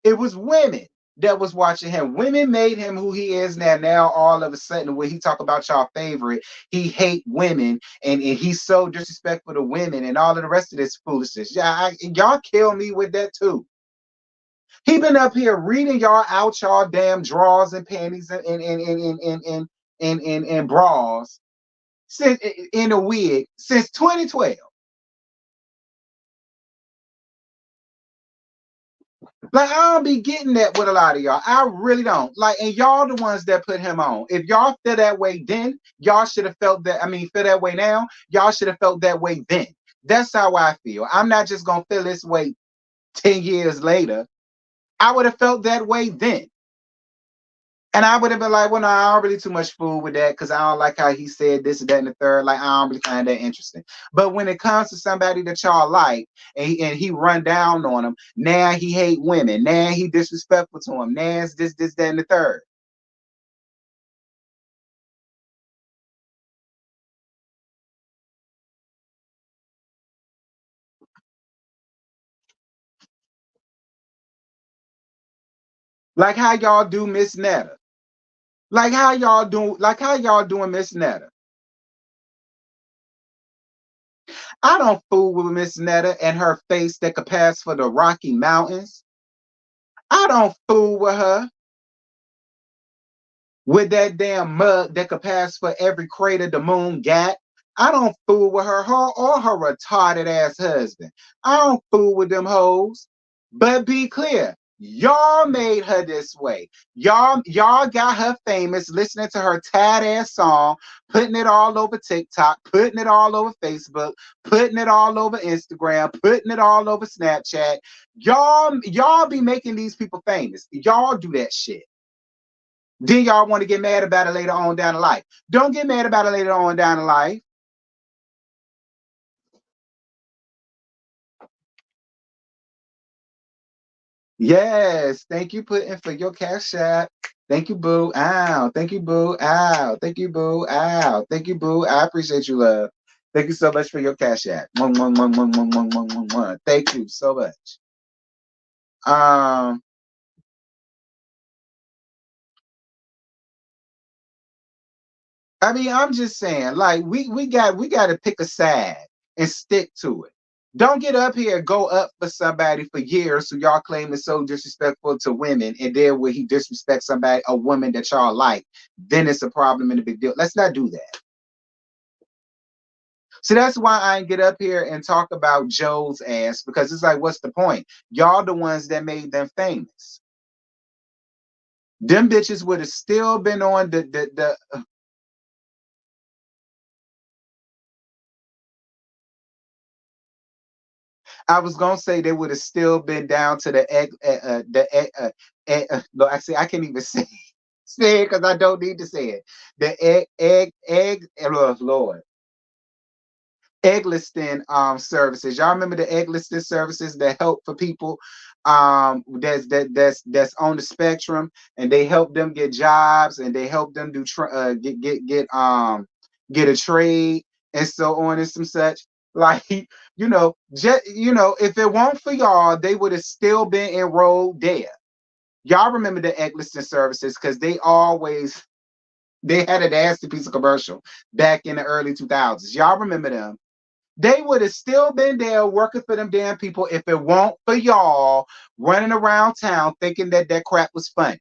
It was women that was watching him. Women made him who he is now. Now all of a sudden, when he talk about y'all favorite, he hate women and he's so disrespectful to women and all of the rest of this foolishness. Yeah, y'all kill me with that too. He been up here reading y'all out y'all damn drawers and panties and bras since in a wig since 2012. Like, I don't be getting that with a lot of y'all. I really don't. Like, and y'all the ones that put him on. If y'all feel that way then, y'all should have felt that. I mean, feel that way now, y'all should have felt that way then. That's how I feel. I'm not just gonna feel this way 10 years later. I would have felt that way then. And I would have been like, well, no, I don't really too much fool with that because I don't like how he said this and that and the third. Like, I don't really find that interesting. But when it comes to somebody that y'all like and he run down on him, now he hate women. Now he disrespectful to him. Now it's this, that, and the third. Like how y'all do Miss Netta. Like how y'all doing Miss Netta. I don't fool with Miss Netta and her face that could pass for the Rocky Mountains. I don't fool with her with that damn mug that could pass for every crater the moon got. I don't fool with her or her retarded ass husband. I don't fool with them hoes. But be clear, y'all made her this way. Y'all got her famous listening to her tad ass song, putting it all over TikTok, putting it all over Facebook, putting it all over Instagram, putting it all over Snapchat. Y'all be making these people famous. Y'all do that shit. Then y'all want to get mad about it later on down the life. Don't get mad about it later on down the life. Yes, thank you putting for your cash app. Thank you, boo. Ow. Thank you, boo. Ow. Thank you, boo. Ow. Thank you, boo. I appreciate you, love. Thank you so much for your cash app. Thank you so much. Um, I mean, I'm just saying, like, we got to pick a side and stick to it. Don't get up here and go up for somebody for years who y'all claim is so disrespectful to women, and then when he disrespects somebody, a woman that y'all like, then it's a problem and a big deal. Let's not do that. So that's why I get up here and talk about Joe's ass, because it's like, what's the point? Y'all the ones that made them famous. Them bitches would have still been on the I was gonna say they would have still been down to the egg, no, actually, I can't even say it because I don't need to say it. The Lord, egg listing services. Y'all remember the egg listing services that help for people that's on the spectrum, and they help them get jobs and they help them do get a trade and so on and some such. Like, if it weren't for y'all, they would have still been enrolled there. Y'all remember the egg listing services because they had a nasty piece of commercial back in the early 2000s. Y'all remember them? They would have still been there working for them damn people if it weren't for y'all running around town thinking that that crap was funny.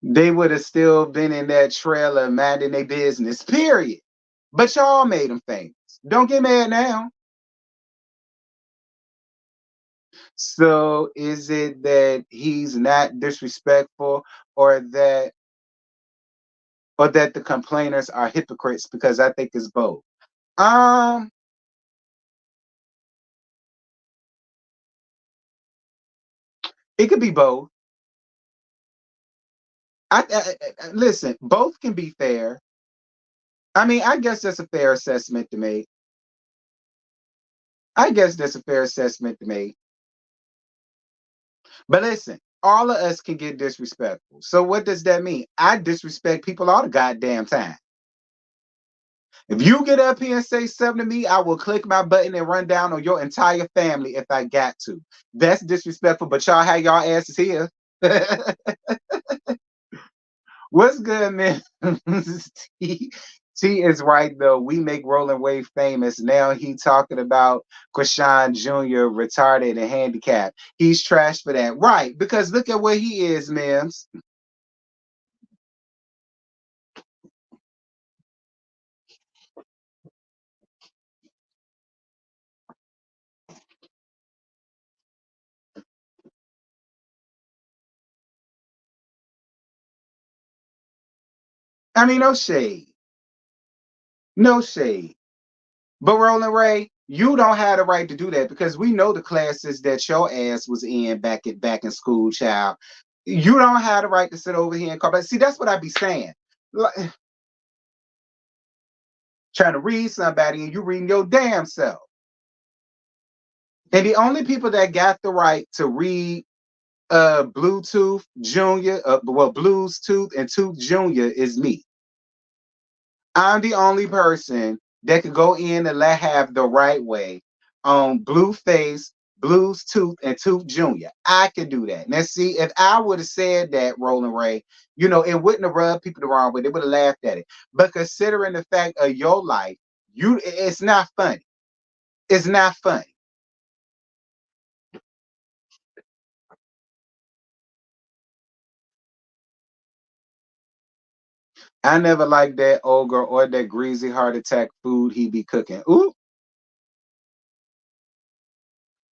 They would have still been in that trailer minding their business, period. But y'all made them famous. Don't get mad now. So is it that he's not disrespectful, or that the complainers are hypocrites? Because I think it's both. Um, it could be both. Listen, both can be fair. I mean, I guess that's a fair assessment to make. I guess that's a fair assessment to make. But listen, all of us can get disrespectful. So what does that mean? I disrespect people all the goddamn time. If you get up here and say something to me, I will click my button and run down on your entire family if I got to. That's disrespectful, but y'all have y'all asses here. What's good, man? T, T is right though. We make Rolling Wave famous. Now he talking about Krishan Jr. retarded and handicapped. He's trash for that. Right, because look at where he is, Mims. I mean, no shade. No shade. But Roland Ray, you don't have the right to do that because we know the classes that your ass was in back in school, child. You don't have the right to sit over here and call. But see, that's what I be saying. Like, trying to read somebody and you reading your damn self. And the only people that got the right to read Bluetooth Junior, Blues Tooth and Tooth Junior is me. I'm the only person that could go in and let have the right way on Blueface, Blues Tooth, and Tooth Junior. I could do that. Now, see, if I would have said that, Roland Ray, it wouldn't have rubbed people the wrong way. They would have laughed at it. But considering the fact of your life, it's not funny. It's not funny. I never liked that ogre or that greasy heart attack food he be cooking. Ooh.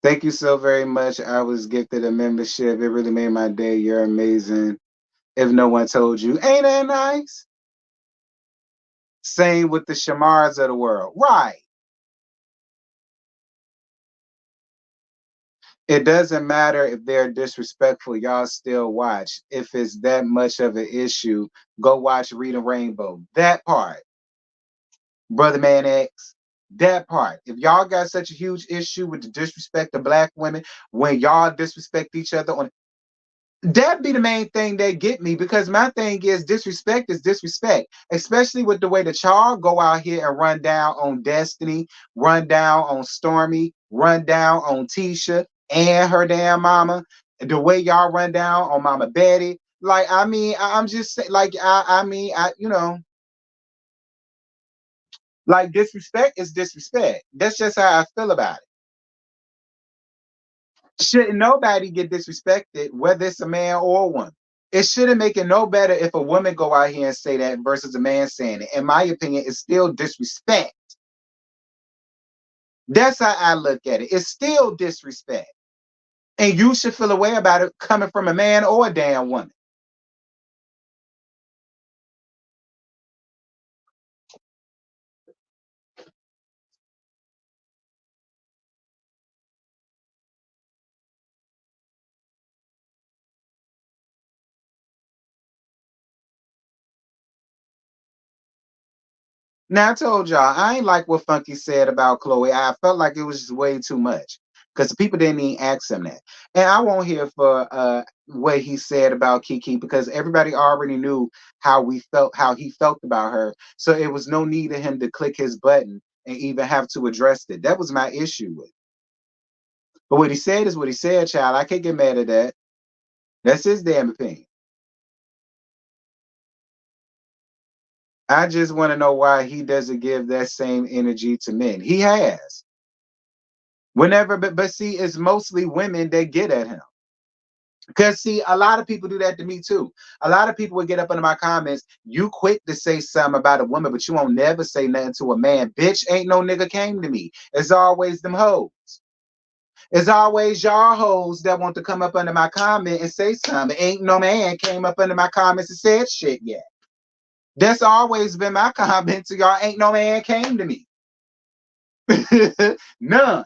Thank you so very much. I was gifted a membership. It really made my day. You're amazing. If no one told you, ain't that nice? Same with the Shamars of the world. Right. It doesn't matter if they're disrespectful. Y'all still watch. If it's that much of an issue, go watch Reading Rainbow. That part. Brother Man X. That part. If y'all got such a huge issue with the disrespect of black women, when y'all disrespect each other on that be the main thing that get me because my thing is disrespect, especially with the way that y'all go out here and run down on Destiny, run down on Stormy, run down on Tisha and her damn mama, the way y'all run down on Mama Betty. Like, I mean, I'm just saying, like, I mean, like disrespect is disrespect. That's just how I feel about it. Shouldn't nobody get disrespected, whether it's a man or a woman. It shouldn't make it no better if a woman go out here and say that versus a man saying it. In my opinion, it's still disrespect. That's how I look at it. It's still disrespect. And you should feel a way about it coming from a man or a damn woman. Now I told y'all I ain't like what Funky said about Chloe. I felt like it was just way too much because the people didn't even ask him that. And I won't hear for what he said about Kiki because everybody already knew how he felt about her. So it was no need of him to click his button and even have to address it. That was my issue with it. But what he said is what he said, child. I can't get mad at that. That's his damn opinion. I just want to know why he doesn't give that same energy to men. He has. Whenever, but see, it's mostly women that get at him. Because see, a lot of people do that to me too. A lot of people would get up under my comments. You quick to say something about a woman, but you won't never say nothing to a man. Bitch, ain't no nigga came to me. It's always them hoes. It's always y'all hoes that want to come up under my comment and say something. Ain't no man came up under my comments and said shit yet. That's always been my comment to y'all. Ain't no man came to me. None.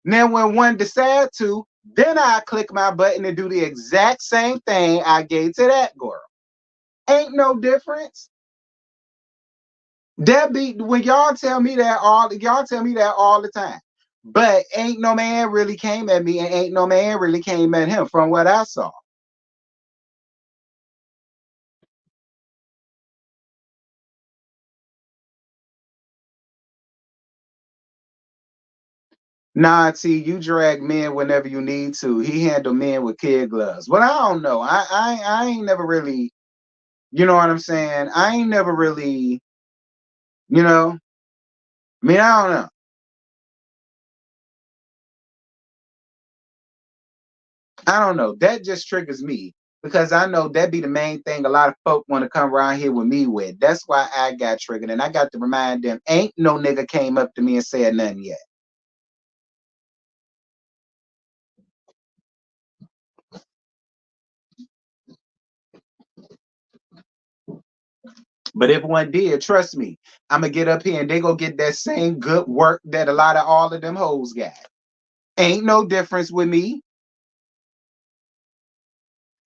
Now, when one decide to, then I click my button and do the exact same thing I gave to that girl. Ain't no difference. That be when y'all tell me that all the time. But ain't no man really came at me, and ain't no man really came at him from what I saw. Nah, T, you drag men whenever you need to. He handle men with kid gloves. But I don't know. I ain't never really, you know what I'm saying? I ain't never really, you know. I mean, I don't know. I don't know. That just triggers me because I know that be the main thing a lot of folk want to come around here with me with. That's why I got triggered. And I got to remind them, ain't no nigga came up to me and said nothing yet. But if one did, trust me, I'm gonna get up here and they go get that same good work that a lot of all of them hoes got. Ain't no difference with me.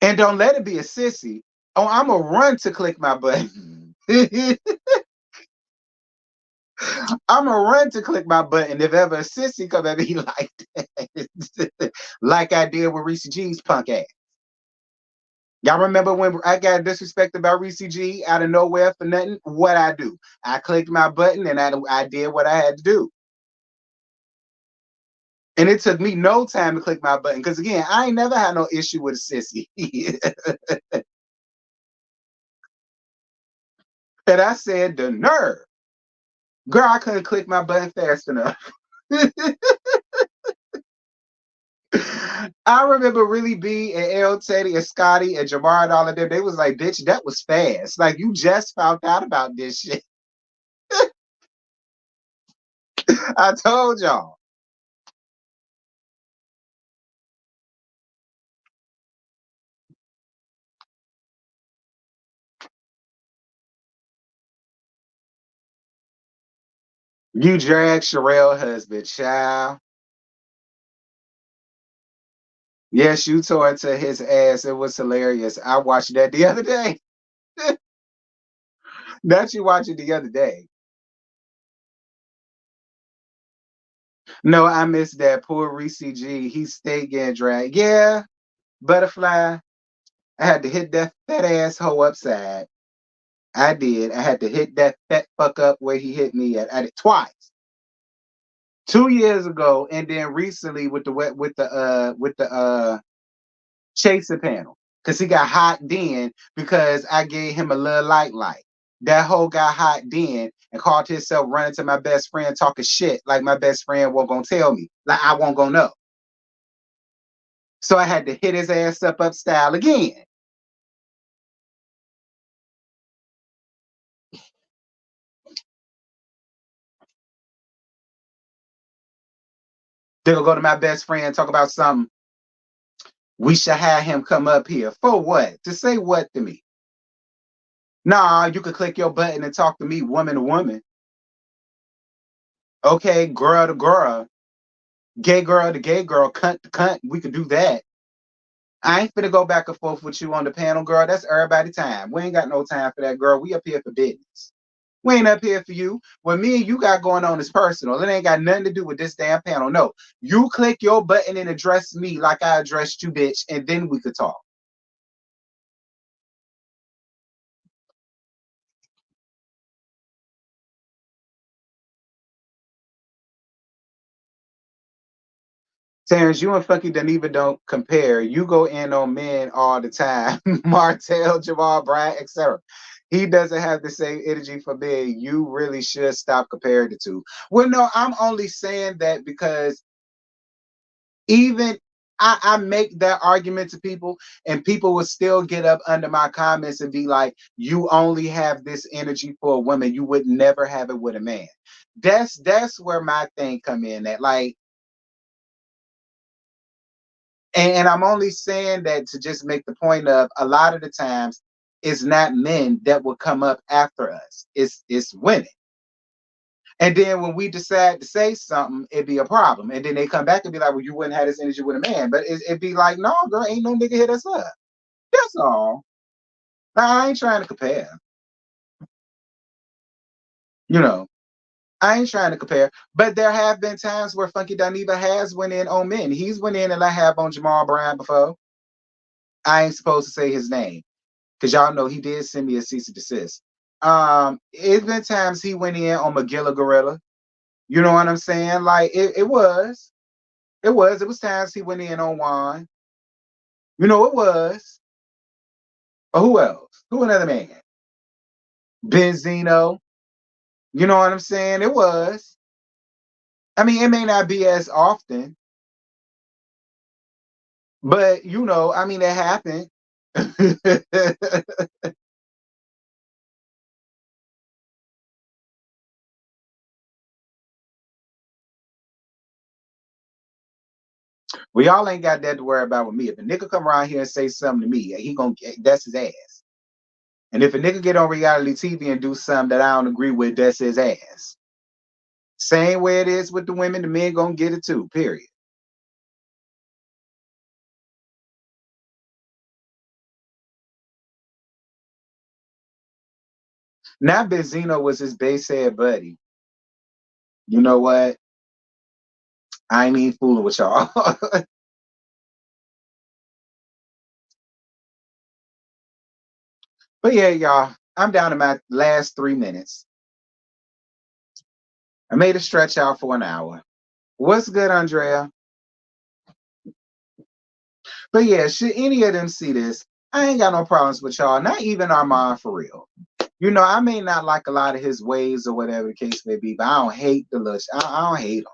And don't let it be a sissy. Oh, I'm gonna run to click my button. I'm gonna run to click my button if ever a sissy come at me like that, like I did with Reese G's punk ass. Y'all remember when I got disrespected by Reese G out of nowhere for nothing? What I do? I clicked my button and I did what I had to do. And it took me no time to click my button because again, I ain't never had no issue with a sissy. And I said the nerve. Girl, I couldn't click my button fast enough. I remember really B and L Teddy and Scotty and Jamar and all of them. They was like, bitch, that was fast. Like you just found out about this shit. I told y'all. You dragged Sherelle husband, child. Yes, you tore into his ass. It was hilarious. I watched that the other day. Not you watch it the other day. No, I missed that. Poor Reese G. He stayed getting dragged. Yeah, butterfly. I had to hit that fat asshole upside. I did. I had to hit that fat fuck up where he hit me at. I did twice. 2 years ago, and then recently with the chaser panel. Cause he got hot then because I gave him a little light. That whole got hot then and called himself running to my best friend talking shit like my best friend won't gonna tell me. Like I won't gonna know. So I had to hit his ass up style again. They'll go to my best friend, talk about something. We should have him come up here. For what? To say what to me? Nah, you could click your button and talk to me woman to woman. Okay, girl to girl. Gay girl to gay girl, cunt to cunt. We could do that. I ain't finna go back and forth with you on the panel, girl. That's everybody time. We ain't got no time for that, girl. We up here for business. We ain't up here for you. What me and you got going on is personal. It ain't got nothing to do with this damn panel. No, you click your button and address me like I addressed you, bitch, and then we could talk. Terrence, you and Funky Daniva don't compare. You go in on men all the time. Martell, Jamal, Bryant, etc. He doesn't have the same energy for men. You really should stop comparing the two. Well, no, I'm only saying that because even I make that argument to people, and people will still get up under my comments and be like, you only have this energy for a woman. You would never have it with a man. That's where my thing come in at. Like, and I'm only saying that to just make the point of a lot of the times it's not men that will come up after us. It's women. And then when we decide to say something, it'd be a problem. And then they come back and be like, well, you wouldn't have this energy with a man. But it'd be like, no, girl, ain't no nigga hit us up. That's all. I ain't trying to compare. You know, I ain't trying to compare. But there have been times where Funky Dineva has went in on men. He's went in and I have on Jamal Bryant before. I ain't supposed to say his name. Because y'all know he did send me a cease and desist. It's been times he went in on Magilla Gorilla. You know what I'm saying? Like it was. It was times he went in on Juan. You know it was. Or who else? Who another man? Benzino. You know what I'm saying? It was. I mean, it may not be as often, but you know, I mean, it happened. We all ain't got that to worry about with me. If a nigga come around here and say something to me, he gonna that's his ass. And if a nigga get on reality TV and do something that I don't agree with, that's his ass. Same way it is with the women, the men gonna get it too, period. Now Benzino was his base head buddy. You know what? I ain't even fooling with y'all. But yeah, y'all, I'm down to my last 3 minutes. I made a stretch out for an hour. What's good, Andrea? But yeah, should any of them see this, I ain't got no problems with y'all. Not even Armand for real. You know, I may not like a lot of his ways or whatever the case may be, but I don't hate the lush. I don't hate him.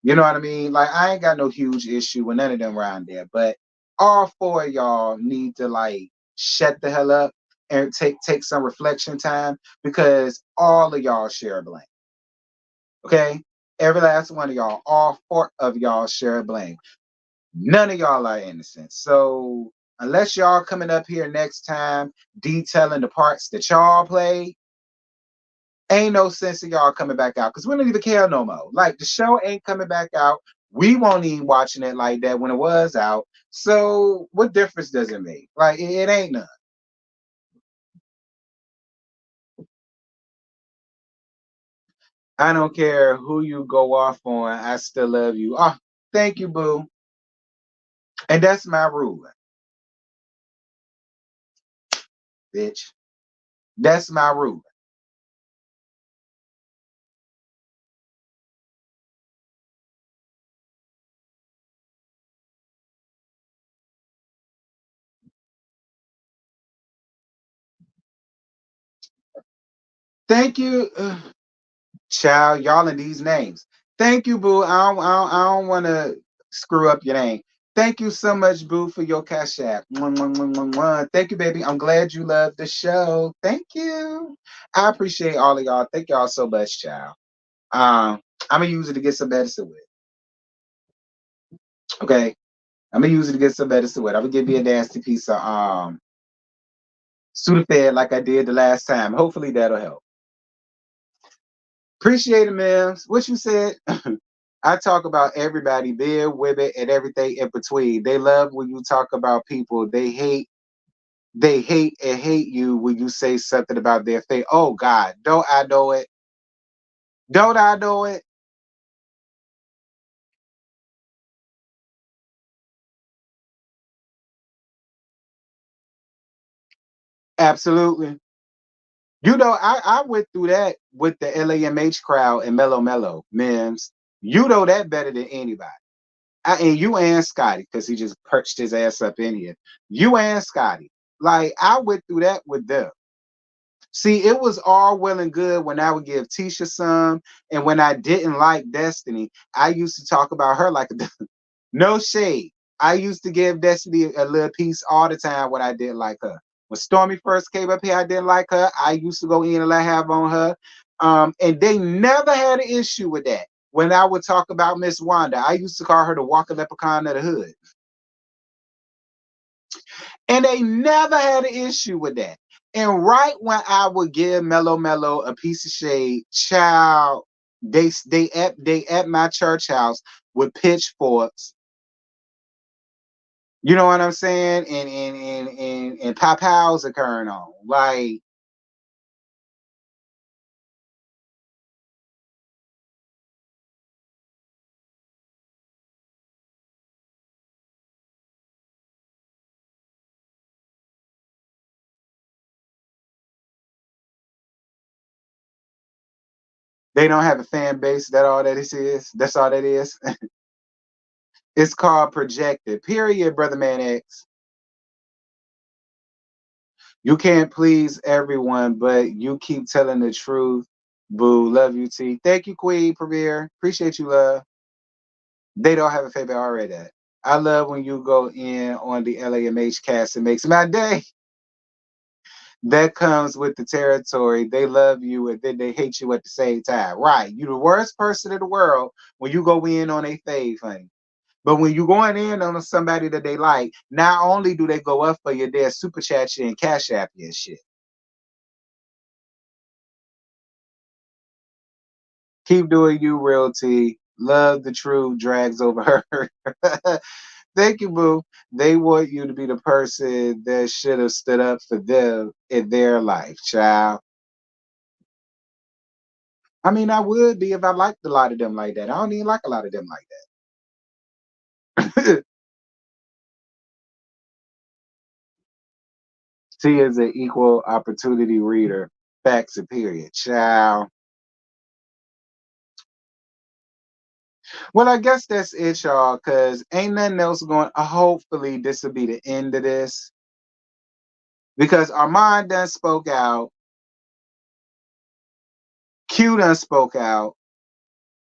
You know what I mean? Like, I ain't got no huge issue with none of them around there. But all four of y'all need to like shut the hell up and take some reflection time, because all of y'all share a blame. Okay? Every last one of y'all, all four of y'all share a blame. None of y'all are innocent. So unless y'all coming up here next time detailing the parts that y'all play, ain't no sense of y'all coming back out, because we don't even care no more. Like, the show ain't coming back out. We won't even watching it like that when it was out. So what difference does it make? Like, it ain't none. I don't care who you go off on. I still love you. Oh, thank you, boo. And that's my ruling, bitch. That's my ruling. Thank you. Child, y'all in these names. Thank you, boo. I don't want to screw up your name. Thank you so much, boo, for your cash app. Mwah, mwah, mwah, mwah, mwah. Thank you, baby. I'm glad you love the show. Thank you. I appreciate all of y'all. Thank y'all so much, child. I'm gonna use it to get some medicine with. Okay, I'm gonna use it to get some medicine with. I'm gonna give you a nasty piece of Sudafed like I did the last time. Hopefully that'll help. Appreciate it, Mims. What you said? I talk about everybody, there, women, and everything in between. They love when you talk about people. They hate and hate you when you say something about their faith. Oh God, don't I know it? Don't I know it? Absolutely. You know, I went through that with the LAMH crowd and Mellow Mellow, Mims. You know that better than anybody. And you and Scotty, because he just perched his ass up in here. You and Scotty. Like, I went through that with them. See, it was all well and good when I would give Tisha some, and when I didn't like Destiny, I used to talk about her like a no shade. I used to give Destiny a little piece all the time when I didn't like her. When Stormy first came up here, I didn't like her. I used to go in and let have on her. And they never had an issue with that. When I would talk about Miss Wanda, I used to call her the walking leprechaun of the hood. And they never had an issue with that. And right when I would give Mellow Mellow a piece of shade, child, they at my church house with pitchforks. You know what I'm saying? And pop hows occurring on. Like, they don't have a fan base. That all that is. That's all that is. It's called projected. Period, brother man X. You can't please everyone, but you keep telling the truth. Boo, love you, T. Thank you, Queen Premier. Appreciate you, love. They don't have a favorite already. I love when you go in on the LAMH cast. It makes my day. That comes with the territory. They love you and then they hate you at the same time. Right. You're the worst person in the world when you go in on a fave, honey. But when you're going in on somebody that they like, not only do they go up for you, they'll super chat you and cash app you and shit. Keep doing you, real T. Love the truth drags over her. Thank you, boo. They want you to be the person that should have stood up for them in their life, child. I mean, I would be if I liked a lot of them like that. I don't even like a lot of them like that. T is an equal opportunity reader. Facts and period. Child. Well, I guess that's it, y'all, because ain't nothing else going. Hopefully, this will be the end of this. Because Armand done spoke out. Q done spoke out.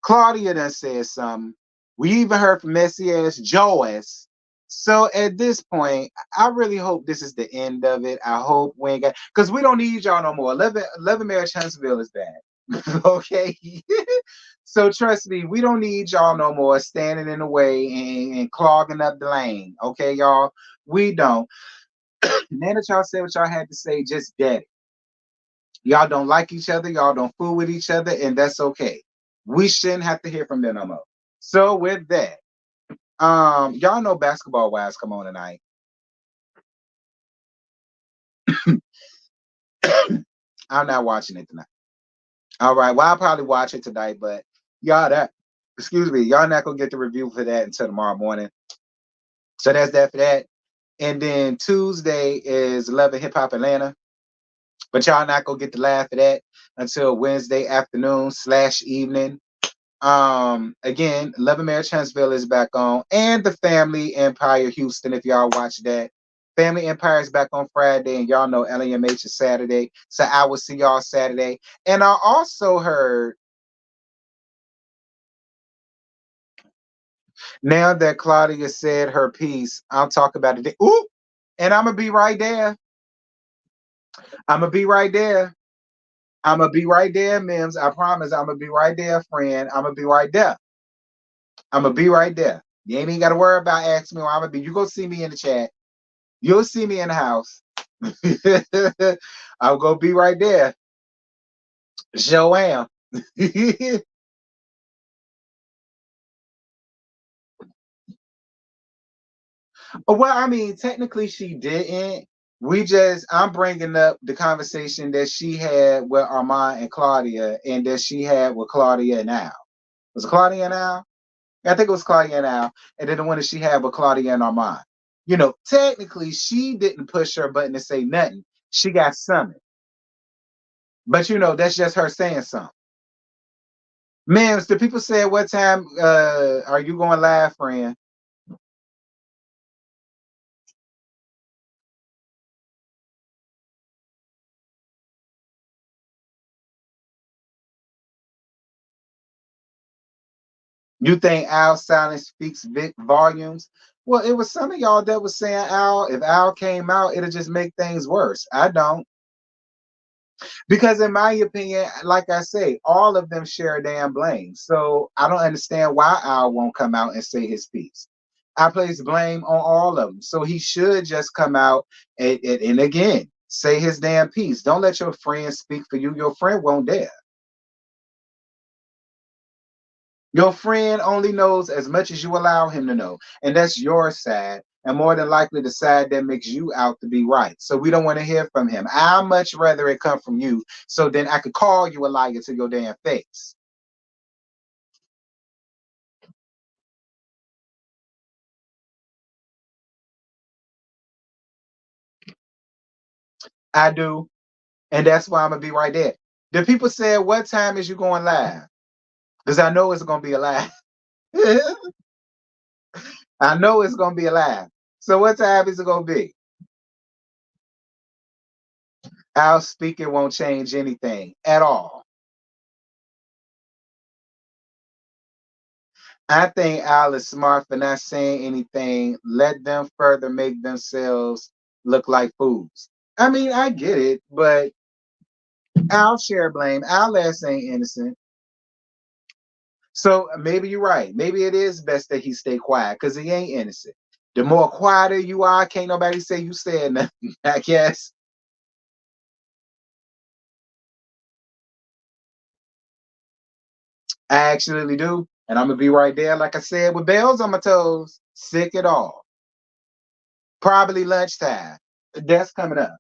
Claudia done said something. We even heard from messy ass Joyce. So at this point, I really hope this is the end of it. I hope we ain't got, because we don't need y'all no more. 11 Marriage Huntsville is bad. Okay. So trust me, we don't need y'all no more standing in the way and clogging up the lane. Okay, y'all? We don't. Now that y'all said what y'all had to say, just dead it. Y'all don't like each other, y'all don't fool with each other, and that's okay. We shouldn't have to hear from them no more. So with that, y'all know Basketball Wives come on tonight. I'm not watching it tonight. All right, well, I'll probably watch it tonight, but y'all not gonna get the review for that until tomorrow morning. So that's that for that. And then Tuesday is Love and Hip Hop Atlanta. But y'all not gonna get to laugh at that until Wednesday afternoon / evening. Again, Love and Marriage Huntsville is back on, and the Family Empire Houston. If y'all watch that, Family Empire is back on Friday, and y'all know LMH is Saturday. So I will see y'all Saturday. And I also heard now that Claudia said her piece, I'll talk about it. Ooh, and I'm gonna be right there. I'm gonna be right there. I'm gonna be right there, Mims. I promise. I'm gonna be right there, friend. I'm gonna be right there. I'm gonna be right there. You ain't even gotta worry about asking me where I'm gonna be. You go see me in the chat. You'll see me in the house. I'm gonna be right there. Sure am. Well, I mean, technically she didn't. I'm bringing up the conversation that she had with Armand and Claudia, and that she had with Claudia and Al. Was it Claudia and Al? I think it was Claudia and Al, and then the one that she had with Claudia and Armand. Technically, she didn't push her button to say nothing. She got summoned. But that's just her saying something. Mims, the people said, what time are you going live, friend? You think Al's silence speaks big volumes? Well, it was some of y'all that was saying if Al came out, it'll just make things worse. I don't. Because in my opinion, like I say, all of them share damn blame. So I don't understand why Al won't come out and say his piece. I place blame on all of them. So he should just come out and again say his damn piece. Don't let your friend speak for you. Your friend won't dare. Your friend only knows as much as you allow him to know. And that's your side. And more than likely the side that makes you out to be right. So we don't want to hear from him. I'd much rather it come from you. So then I could call you a liar to your damn face. I do. And that's why I'm going to be right there. The people said, what time is you going live? Because I know it's going to be a live. I know it's going to be a live. So what time is it going to be? Our speaking won't change anything at all. I think Al is smart for not saying anything. Let them further make themselves look like fools. I mean, I get it, but Al share blame. Al ass ain't innocent. So maybe you're right. Maybe it is best that he stay quiet because he ain't innocent. The more quieter you are, can't nobody say you said nothing, I guess. I actually do. And I'm gonna be right there, like I said, with bells on my toes, sick it all. Probably lunchtime. That's coming up.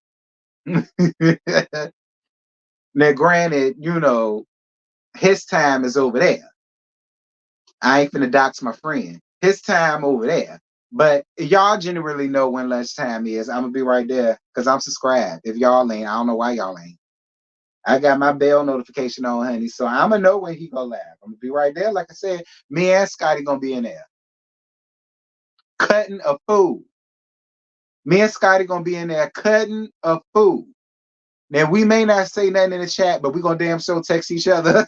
Now, granted, his time is over there. I ain't finna dox my friend. His time over there. But y'all generally know when lunchtime is. I'm gonna be right there because I'm subscribed. If y'all ain't, I don't know why y'all ain't. I got my bell notification on, honey. So I'm gonna know when he gonna laugh. I'm gonna be right there. Like I said, me and Scotty gonna be in there. Cutting a food. Me and Scotty gonna be in there cutting a food. Now we may not say nothing in the chat, but we gonna damn sure text each other.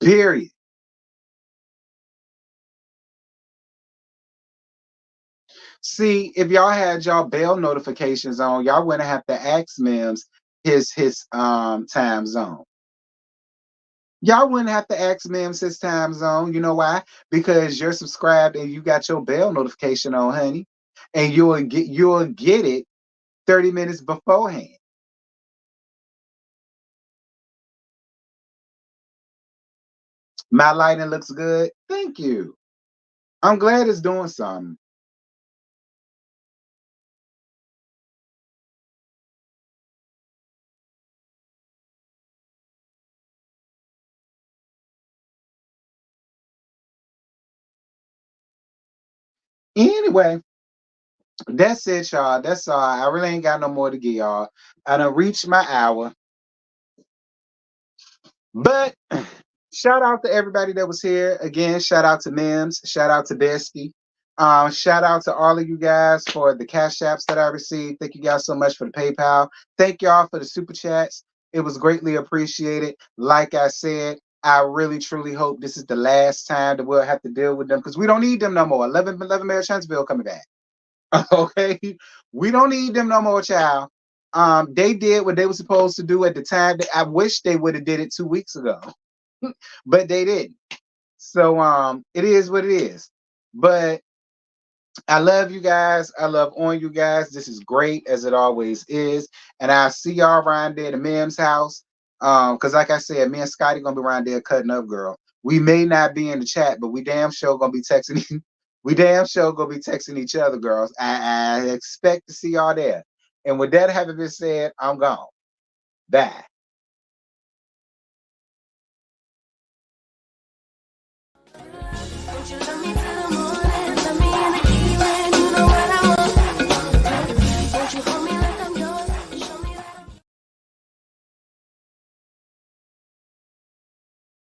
Period. See, if y'all had y'all bell notifications on, y'all wouldn't have to ask Mims his time zone. Y'all wouldn't have to ask Mims his time zone. You know why? Because you're subscribed and you got your bell notification on, honey. And you'll get it 30 minutes beforehand. My lighting looks good. Thank you. I'm glad it's doing something. Anyway, that's it, y'all. That's all. I really ain't got no more to give y'all. I done reached my hour. But shout out to everybody that was here. Again, shout out to Mims. Shout out to Bestie. Shout out to all of you guys for the cash apps that I received. Thank you guys so much for the PayPal. Thank y'all for the super chats. It was greatly appreciated. Like I said, I really truly hope this is the last time that we'll have to deal with them because we don't need them no more. 11 Mayor Chance bill coming back. Okay, we don't need them no more, child. They did what they were supposed to do at the time. I wish they would have did it 2 weeks ago, but they didn't. So it is what it is. But I love you guys. I love on you guys. This is great as it always is. And I'll see y'all around there at the Mim's house. Because like I said, me and Scotty gonna be around there cutting up, girl. We may not be in the chat, but we damn sure gonna be texting. We damn sure gonna be texting each other, girls. I expect to see y'all there. And with that having been said, I'm gone. Bye. Won't you love me till the